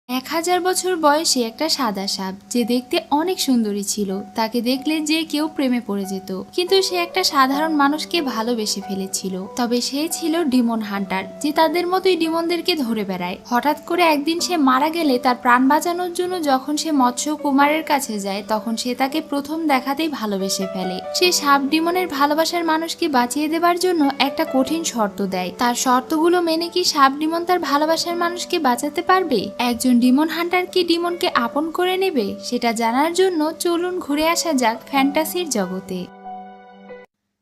1000 বছর বয়সী একটা সাদা সাপ যে দেখতে অনেক সুন্দরী ছিল, তাকে দেখলে যে কেউ প্রেমে পড়ে যেত। কিন্তু সে একটা সাধারণ মানুষকে ভালোবেসে ফেলেছিল। তবে সে ছিল ডিমন হান্টার, যে তাদের মতোই ডিমনদেরকে ধরে বেড়ায়। হঠাৎ করে একদিন সে মারা গেলে তার প্রাণ বাঁচানোর জন্য যখন সে মৎস্য কুমারের কাছে যায়, তখন সে তাকে প্রথম দেখাতেই ভালোবেসে ফেলে। সে সাপ ডিমনের ভালোবাসার মানুষকে বাঁচিয়ে দেবার জন্য একটা কঠিন শর্ত দেয়। তার শর্তগুলো মেনে কি সাপ ডিমন তার ভালোবাসার মানুষকে বাঁচাতে পারবে? একজন ডিমন হান্টার কি ডিমনকে আপন করে নেবে? সেটা জানার জন্য চলুন ঘুরে আসা যাক ফ্যান্টাসির জগতে।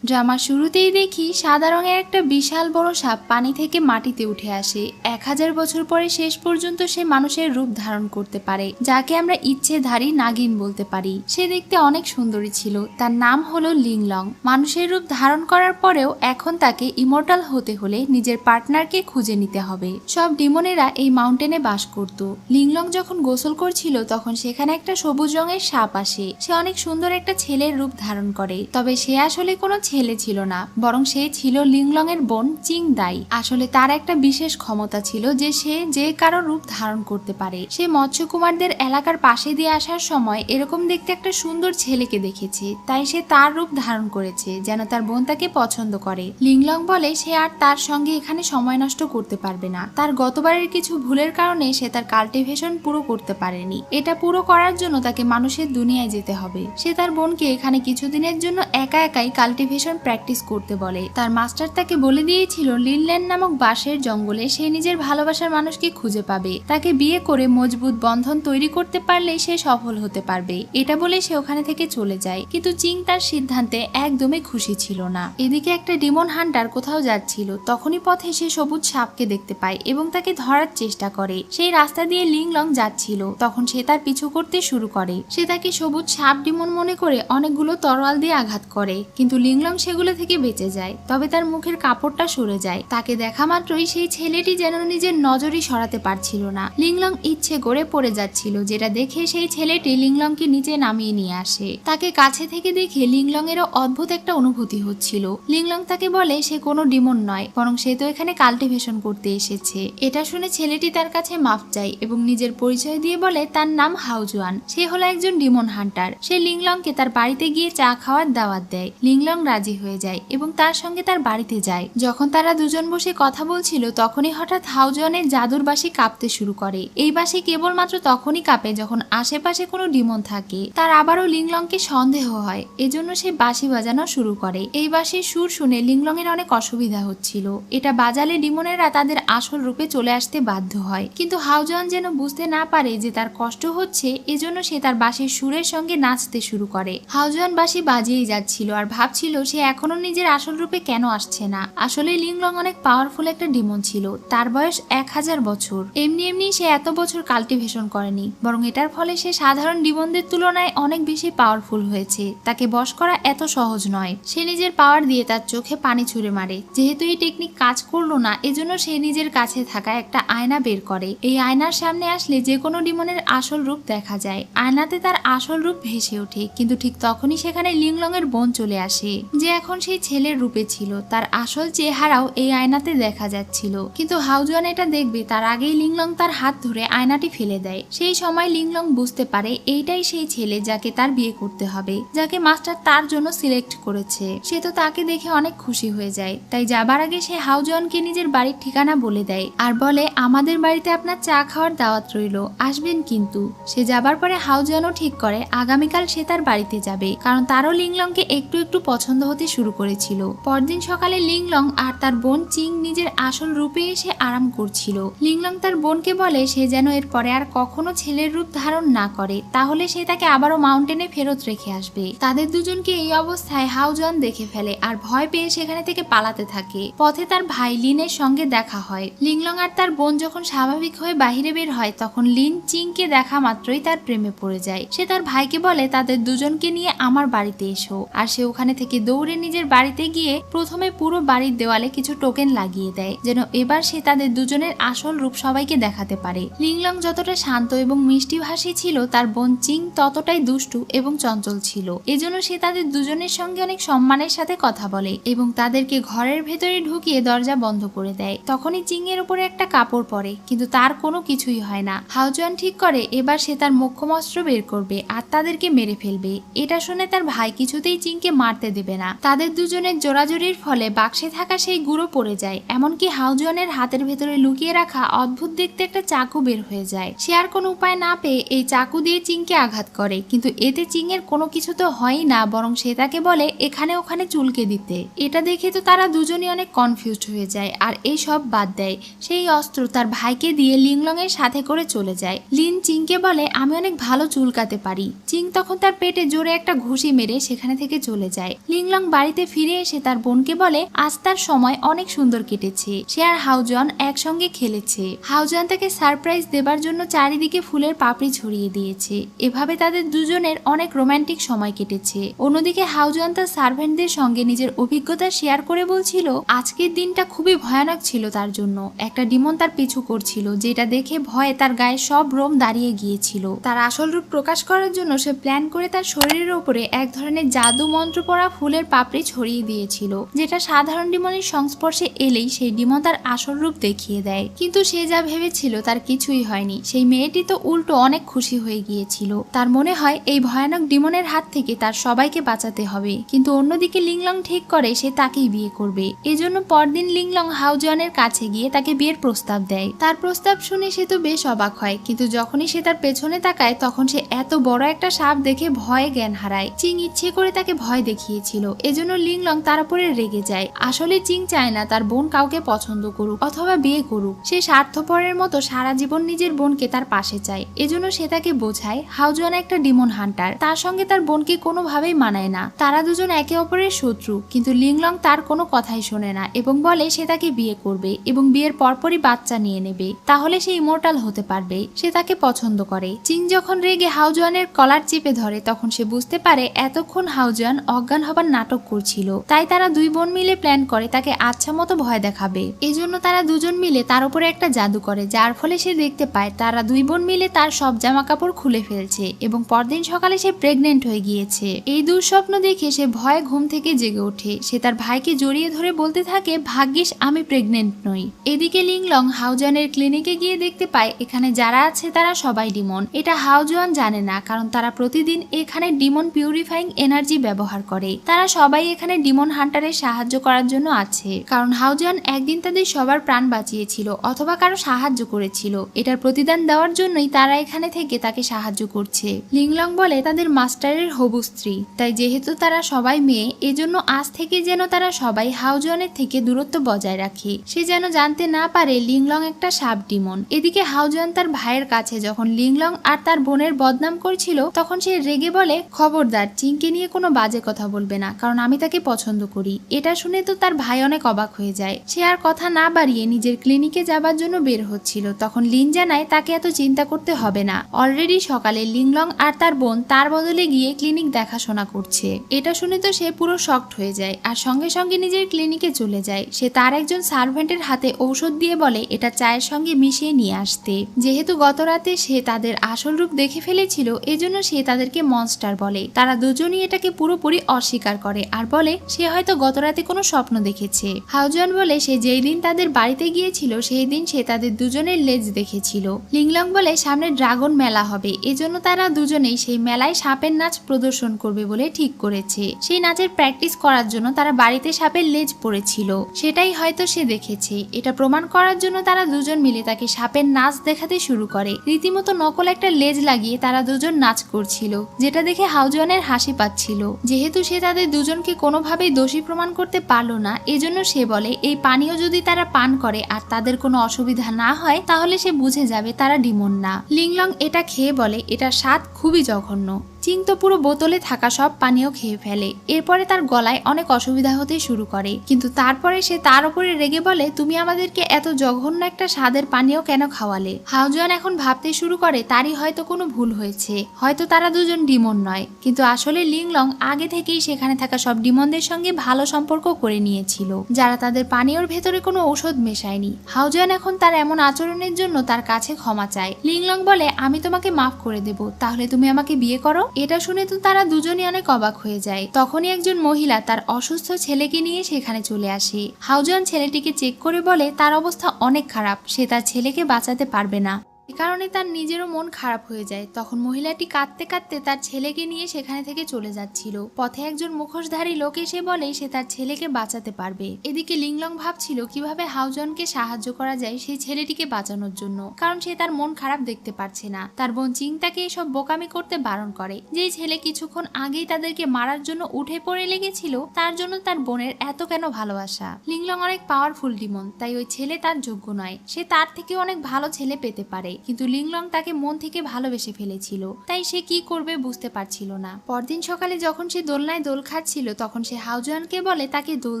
ড্রামার শুরুতেই দেখি সাদা রঙের একটা বিশাল বড় সাপ পানি থেকে মাটিতে উঠে আসে। 1000 বছর পরে শেষ পর্যন্ত সে মানুষের রূপ ধারণ করতে পারে, যাকে আমরা ইচ্ছেধারী নাগিন বলতে পারি। সে দেখতে অনেক সুন্দরী ছিল। তার নাম হলো লিংলং। মানুষের রূপ ধারণ করার পরেও এখন তাকে ইমর্টাল হতে হলে নিজের পার্টনারকে খুঁজে নিতে হবে। সব ডিমনেরা এই মাউন্টেনে বাস করত। লিংলং যখন গোসল করছিল তখন সেখানে একটা সবুজ রঙের সাপ আসে। সে অনেক সুন্দর একটা ছেলের রূপ ধারণ করে। তবে সে আসলে কোনো ছেলে ছিল না, বরং সে ছিল লিংলং এর বোন চিং দাই। আসলে তার একটা বিশেষ ক্ষমতা ছিল যে সে যে কারো রূপ ধারণ করতে পারে। সে মৎস্যকুমারদের এলাকার পাশে দিয়ে আসার সময় এরকম দেখতে একটা সুন্দর ছেলেকে দেখেছে, তাই সে তার রূপ ধারণ করেছে যেন তার বোন তাকে পছন্দ করে। লিংলং বলে সে আর তার সঙ্গে এখানে সময় নষ্ট করতে পারবে না। তার গতবারের কিছু ভুলের কারণে সে তার কাল্টিভেশন পুরো করতে পারেনি। এটা পুরো করার জন্য তাকে মানুষের দুনিয়ায় যেতে হবে। সে তার বোনকে এখানে কিছুদিনের জন্য একা একাই কাল্টিভেশন প্র্যাকটিস করতে বলে। তার মাস্টার তাকে বলে দিয়েছিল লিনল্যান্ড নামক বাঁশের জঙ্গলে সে নিজের ভালোবাসার মানুষকে খুঁজে পাবে। তাকে বিয়ে করে মজবুত বন্ধন তৈরি করতে পারলে সে সফল হতে পারবে। এটা বলে সে ওখানে থেকে চলে যায়। কিন্তু চিং তার সিদ্ধান্তে একদমই খুশি ছিল না। এদিকে একটা ডিমন হান্টার কোথাও যাচ্ছিল, তখনই পথে সে সবুজ সাপকে দেখতে পায় এবং তাকে ধরার চেষ্টা করে। সেই রাস্তা দিয়ে লিংলং যাচ্ছিল, তখন সে তার পিছু করতে শুরু করে। সে তাকে সবুজ সাপ ডিমন মনে করে অনেকগুলো তরোয়াল দিয়ে আঘাত করে, কিন্তু লিংলং সেগুলো থেকে বেঁচে যায়। তবে তার মুখের কাপড়টা সরে যায়। তাকে দেখা মাত্রই সেই ছেলেটি যেন নিজের নজরই সরাতে পারছিল না। লিংলং ইচ্ছে করে পড়ে যাচ্ছিল, যেটা দেখে সেই ছেলেটি লিংলংকে নিচে নামিয়ে নিয়ে আসে। তাকে কাছে থেকে দেখে লিংলং এরও অদ্ভুত একটা অনুভূতি হচ্ছিল। লিংলং তাকে বলে সে কোনো ডিমন নয়, বরং সে তো এখানে কাল্টিভেশন করতে এসেছে। এটা শুনে ছেলেটি তার কাছে মাফ চায় এবং নিজের পরিচয় দিয়ে বলে তার নাম হাউজুয়ান। সে হলো একজন ডিমন হান্টার। সে লিংলংকে তার বাড়িতে গিয়ে চা খাওয়ার দাওয়াত দেয়। লিংলং রাজি হয়ে যায় এবং তার সঙ্গে তার বাড়িতে যায়। যখন তারা দুজন বসে কথা বলছিল তখনই হঠাৎ হাউজুয়ানের জাদুর বাঁশি কাঁপতে শুরু করে। এই বাঁশি কেবলমাত্র তখনই কাঁপে যখন আশেপাশে কোনো ডিমন থাকে। তার আবারও লিংলংকে সন্দেহ হয়, এজন্য সে বাঁশি বাজানো শুরু করে। এই বাঁশির সুর শুনে লিংলং এর অনেক অসুবিধা হচ্ছিল। এটা বাজালে ডিমনেরা তাদের আসল রূপে চলে আসতে বাধ্য হয়। কিন্তু হাউজুয়ান যেন বুঝতে না পারে যে তার কষ্ট হচ্ছে, এজন্য সে তার বাঁশির সুরের সঙ্গে নাচতে শুরু করে। হাউজুয়ান বাঁশি বাজিয়েই যাচ্ছিল আর ভাবছিল সে এখনো নিজের আসল রূপে কেন আসছে না। আসলে লিংলং অনেক পাওয়ারফুল একটা ডিমন ছিল। তার বয়স 1000 বছর। এমনি এমনি সে এত বছর কাল্টিভেশন করেনি, বরং এটার ফলে সে সাধারণ ডিমনদের তুলনায় অনেক বেশি পাওয়ারফুল হয়েছে। তাকে বশ করা এত সহজ নয়। সে নিজের পাওয়ার দিয়ে তার চোখে পানি ছুঁড়ে মারে। যেহেতু এই টেকনিক কাজ করলো না, এজন্য সে নিজের কাছে থাকা একটা আয়না বের করে। এই আয়নার সামনে আসলে যে কোনো ডিমনের আসল রূপ দেখা যায়। আয়নাতে তার আসল রূপ ভেসে ওঠে, কিন্তু ঠিক তখনই সেখানে লিংলং এর বোন চলে আসে, যে এখন সেই ছেলের রূপে ছিল। তার আসল চেহারাও এই আয়নাতে দেখা যাচ্ছিল। কিন্তু হাউজুয়ান এটা দেখবে তার আগেই লিংলং তার হাত ধরে আয়নাটি ফেলে দেয়। সেই সময় লিংলং বুঝতে পারে এইটাই সেই ছেলে যাকে তার বিয়ে করতে হবে, যাকে মাস্টার তার জন্য সিলেক্ট করেছে। সে তো তাকে দেখে অনেক খুশি হয়ে যায়। তাই যাবার আগে সে হাউজুয়ানকে নিজের বাড়ির ঠিকানা বলে দেয় আর বলে আমাদের বাড়িতে আপনার চা খাওয়ার দাওয়াত রইল, আসবেন কিন্তু। সে যাবার পরে হাউজুয়ানও ঠিক করে আগামীকাল সে তার বাড়িতে যাবে, কারণ তারও লিংলংকে একটু একটু পছন্দ হতে শুরু করেছিল। পরদিন সকালে লিংলং আর তার বোন চিং নিজের আসল রূপে এসে আরাম করছিল। লিংলং তার বোনকে বলে সে যেন এরপরে আর কখনো ছেলের রূপ ধারণ না করে, তাহলে সে তাকে আবারও মাউন্টেনে ফেরত রেখে আসবে। তাদের দুজনকে এই অবস্থায় হাউজুয়ান দেখে ফেলে আর ভয় পেয়ে সেখানে থেকে পালাতে থাকে। পথে তার ভাই লিনের সঙ্গে দেখা হয়। লিংলং আর তার বোন যখন স্বাভাবিক হয়ে বাহিরে বের হয়, তখন লিন চিংকে দেখা মাত্রই তার প্রেমে পড়ে যায়। সে তার ভাইকে বলে তাদের দুজনকে নিয়ে আমার বাড়িতে এসো, আর সে ওখানে থেকে দৌড়ে নিজের বাড়িতে গিয়ে প্রথমে পুরো বাড়ির দেওয়ালে কিছু টোকেন লাগিয়ে দেয়, যেন এবার সে তাদের দুজনের আসল রূপ সবাইকে দেখাতে পারে। লিংলং যতটা শান্ত এবং মিষ্টিভাষী ছিল, তার বোন চিং ততটাই দুষ্টু এবং চঞ্চল ছিল। এজন্য সে তাদের দুজনের সঙ্গে অনেক সম্মানের সাথে কথা বলে এবং তাদেরকে ঘরের ভেতরে ঢুকিয়ে দরজা বন্ধ করে দেয়। তখনই চিং এর উপরে একটা কাপড় পরে, কিন্তু তার কোনো কিছুই হয় না। হাওজুয়ান ঠিক করে এবার সে তার মোক্ষম অস্ত্র বের করবে আর তাদেরকে মেরে ফেলবে। এটা শুনে তার ভাই কিছুতেই চিংকে মারতে দেবে না। তাদের দুজনের জোরাজোরির ফলে বাক্সে থাকা সেই গুঁড়ো পড়ে যায়। এমনকি হাওজুয়ানের হাতের ভেতরে লুকিয়ে রাখা অদ্ভুত দেখতে একটা চাকু বের হয়ে যায়। সে আর কোনো উপায় না পেয়ে এই চাকু দিয়ে চিংকে আঘাত করে, কিন্তু এতে চিং এর কোনো কিছু তো হয়ই না, বরং সে তাকে বলে এখানে ওখানে চুলকে দিতে। এটা দেখে তো তারা দুজনই অনেক কনফিউজড হয়ে যায় আর এই সব বাদ দেয়। সেই অস্ত্র তার ভাইকে দিয়ে লিংলং এর সাথে করে চলে যায়। লিন চিংকে বলে আমি অনেক ভালো চুলকাতে পারি। চিং তখন তার পেটে জোরে একটা ঘুষি মেরে সেখানে থেকে চলে যায়। লিংলং বাড়িতে ফিরে এসে তার বোনকে বলে আজ তার সময় অনেক সুন্দর কেটেছে। সে আর হাওজুয়ান একসঙ্গে খেলেছে। হাওজুয়ান তাকে সারপ্রাইজ দেবার জন্য চারিদিকে ফুলের পাপড়ি ছড়িয়ে দিয়েছে। এভাবে তাদের দুজনের অনেক রোমান্টিক সময় কেটেছে। অন্যদিকে হাওজুয়ান তার সার্ভেন্টদের সঙ্গে নিজের অভিজ্ঞতা শেয়ার করে বলছিল আজকের দিনটা খুবই ভয়ানক ছিল তার জন্য। একটা ডিমন তার পিছু করছিল, যেটা দেখে ভয়ে তার গায়ে সব রোম দাঁড়িয়ে গিয়েছিল। তার আসল রূপ প্রকাশ করার জন্য সে প্ল্যান করে তার শরীরের উপরে এক ধরনের জাদু মন্ত্র পড়া ফুলের পাপড়ি ছড়িয়ে দিয়েছিল, যেটা সাধারণ ডিমনের সংস্পর্শে এলেই সেই ডিমন তার আসল রূপ দেখিয়ে দেয়। কিন্তু সে যা ভেবেছিল তার কিছুই হয়নি। সেই মেয়েটি তো উল্টো অনেক খুশি হয়ে গিয়েছিল। তার মনে হয় এই ভয়ানক ডিমনের হাত থেকে তার সবাইকে বাঁচাতে হবে। কিন্তু অন্যদিকে লিংলং ঠিক করে সে তাকেই বিয়ে করবে। এজন্য পরদিন লিংলং হাওজুয়ানের কাছে গিয়ে তাকে বিয়ের প্রস্তাব দেয়। তার প্রস্তাব শুনে সে তো বেশ অবাক হয়, কিন্তু যখনই সে তার পেছনে তাকায় তখন সে এত বড় একটা সাপ দেখে ভয়ে জ্ঞান হারায়। চিং ইচ্ছে করে তাকে ভয় দেখিয়েছিল, এজন্য লিংলং তার উপরে রেগে যায়। আসলে চিং চায় না তার বোন কাউকে পছন্দ করুক অথবা বিয়ে করুক। সে স্বার্থপরের মতো সারা জীবন নিজের বোনকে তার পাশে চায়। এজন্য সে তাকে বোঝায় হাওজুয়ান একটা ডিমন হান্টার, তার সঙ্গে তার বোনকে কোনোভাবেই মানায় না। তারা দুজন একে অপরের শত্রু, কিন্তু লিংলং তার কোনো কথাই শোনে না এবং বলে সে তাকে বিয়ে করবে এবং বিয়ের পরপরই বাচ্চা নিয়ে নেবে, তাহলে সে ইমোর্টাল হতে পারবে। সে তাকে পছন্দ করে। চিং যখন রেগে হাওজুয়ানের কলার চেপে ধরে তখন সে বুঝতে পারে এতক্ষণ হাওজুয়ান অজ্ঞান হবার নাটক করছিল। তাই তারা দুই বোন মিলে প্ল্যান করে তাকে আচ্ছা মতো ভয় দেখাবে। এজন্য তারা দুজন মিলে তার উপরে একটা জাদু করে, যার ফলে সে দেখতে পায় তারা দুই বোন মিলে তার সব জামা কাপড় খুলে ফেলছে এবং পরদিন সকালে সে প্রেগনেন্ট হয়ে গিয়েছে। এই দুঃস্বপ্ন দেখে সে ভয়ে ঘুম থেকে জেগে ওঠে। সে তার ভাইকে জড়িয়ে ধরে বলতে থাকে ভাগ্যিস আমি প্রেগনেন্ট নই। এদিকে লিংলং হাওজুয়ানের ক্লিনিকে গিয়ে দেখতে পায় এখানে যারা আছে তারা সবাই ডিমন। এটা হাওজুয়ান জানে না, কারণ তারা প্রতিদিন এখানে ডিমন পিউরিফাইং এনার্জি ব্যবহার করে। তারা সবাই এখানে ডিমন হান্টারের সাহায্য করার জন্য আছে, কারণ হাওজুয়ান একদিন তাদের সবার প্রাণ বাঁচিয়েছিল অথবা কারো সাহায্য করেছিল। এটার প্রতিদান দেওয়ার জন্যই তারা এখানে থেকে তাকে সাহায্য করছে। লিংলং বলে তাদের মাস্টারের হবু স্ত্রী, তাই যেহেতু তারা সবাই মেয়ে, এজন্য আজ থেকে যেন তারা সবাই হাওজুয়ানের থেকে দূরত্ব বজায় রাখে। সে যেন জানতে না পারে লিংলং একটা সাব ডিমন। এদিকে হাওজুয়ান তার ভাইয়ের কাছে যখন লিংলং আর তার বোনের বদনাম করছিল তখন সে রেগে বলে খবরদার চিংকে নিয়ে কোনো বাজে কথা বলবে না, কারণ আমি তাকে পছন্দ করি। এটা শুনে তো তার ভাই অনেক অবাক হয়ে যায়। সে আর কথা না বাড়িয়ে নিজের ক্লিনিকে যাবার জন্য বের হচ্ছিল, তখন লিন জানায় তাকে এত চিন্তা করতে হবে না। অলরেডি সকালে লিংলং আর তার বোন তার বদলে গিয়ে ক্লিনিক দেখাশোনা করছে। এটা শুনে তো সে পুরো শকড হয়ে যায় আর সঙ্গে সঙ্গে নিজের ক্লিনিকে চলে যায়। সে তার একজন সার্ভেন্টের হাতে ঔষধ দিয়ে বলে এটা চায়ের সঙ্গে মিশিয়ে নিয়ে আসতে। যেহেতু গত রাতে সে তাদের আসল রূপ দেখে ফেলেছিল, এজন্য সে তাদেরকে মনস্টার বলে। তারা দুজনই এটাকে পুরোপুরি অস্বীকার করে আর বলে সে হয়তো গত রাতে কোনো স্বপ্ন দেখেছে। হাওজুয়ান বলে সে যেই দিন তাদের বাড়িতে গিয়েছিল সেই দিন সে তাদের দুজনের লেজ দেখেছিল। লিংলং বলে সামনে ড্রাগন মেলা হবে, এজন্য তারা দুজনেই সেই মেলায় সাপের নাচ প্রদর্শন করবে বলে ঠিক করেছে। সেই নাচের প্র্যাকটিস করার জন্য তারা বাড়িতে সাপের লেজ পড়েছিল, সেটাই হয়তো সে দেখেছে। এটা প্রমাণ করার জন্য তারা দুজন মিলে তাকে সাপের নাচ দেখাতে শুরু করে। রীতিমতো নকল একটা লেজ লাগিয়ে তারা দুজন নাচ করছিল, যেটা দেখে হাওজুয়ানের হাসি পাচ্ছিল। যেহেতু সে তাদের দুজনকে কোনোভাবেই দোষী প্রমাণ করতে পারলো না, এজন্য সে বলে এই পানীয় যদি তারা পান করে আর তাদের কোনো অসুবিধা না হয় তাহলে সে বুঝে যাবে তারা ডিমন না। লিংলং এটা খেয়ে বলে এটা স্বাদ খুবই জঘন্য। চিং তো পুরো বোতলে থাকা সব পানীয় খেয়ে ফেলে। এরপরে তার গলায় অনেক অসুবিধা হতে শুরু করে, কিন্তু তারপরে সে তার উপরে রেগে বলে, তুমি আমাদেরকে এত জঘন্য একটা স্বাদের পানীয় কেন খাওয়ালে? হাউজুয়ান এখন ভাবতে শুরু করে তারই হয়তো কোনো ভুল হয়েছে, হয়তো তারা দুজন ডিমন নয়। কিন্তু আসলে লিংলং আগে থেকেই সেখানে থাকা সব ডিমনদের সঙ্গে ভালো সম্পর্ক করে নিয়েছিল, যারা তাদের পানীয়র ভেতরে কোনো ঔষধ মেশায়নি। হাউজুয়ান এখন তার এমন আচরণের জন্য তার কাছে ক্ষমা চায়। লিংলং বলে, আমি তোমাকে মাফ করে দেব, তাহলে তুমি আমাকে বিয়ে করো। এটা শুনে তো তারা দুজনই অনেক অবাক হয়ে যায়। তখনই একজন মহিলা তার অসুস্থ ছেলেকে নিয়ে সেখানে চলে আসে। হাউজুয়ান ছেলেটিকে চেক করে বলে তার অবস্থা অনেক খারাপ, সে তার ছেলেকে বাঁচাতে পারবে না। এ কারণে তার নিজেরও মন খারাপ হয়ে যায়। তখন মহিলাটি কাঁদতে কাঁদতে তার ছেলেকে নিয়ে সেখানে থেকে চলে যাচ্ছিল। পথে একজন মুখোশধারী লোক এসে বলে সে তার ছেলেকে বাঁচাতে পারবে। এদিকে লিংলং ভাবছিল কিভাবে হাউজনকে সাহায্য করা যায় সেই ছেলেটিকে বাঁচানোর জন্য, কারণ সে তার মন খারাপ দেখতে পারছে না। তার বোন চিং তাকে এসব বোকামি করতে বারণ করে। যেই ছেলে কিছুক্ষণ আগেই তাদেরকে মারার জন্য উঠে পড়ে লেগেছিল, তার জন্য তার বোনের এত কেন ভালোবাসা? লিংলং অনেক পাওয়ারফুল ডিমন, তাই ওই ছেলে তার যোগ্য নয়। সে তার থেকে অনেক ভালো ছেলে পেতে পারে, কিন্তু লিংলং তাকে মন থেকে ভালোবেসে ফেলেছিল, তাই সে কি করবে বুঝতে পারছিল না। পরদিন সকালে যখন সে দোলনায় দোল খাচ্ছিল, তখন সে হাউজুয়ানকে বলে তাকে দোল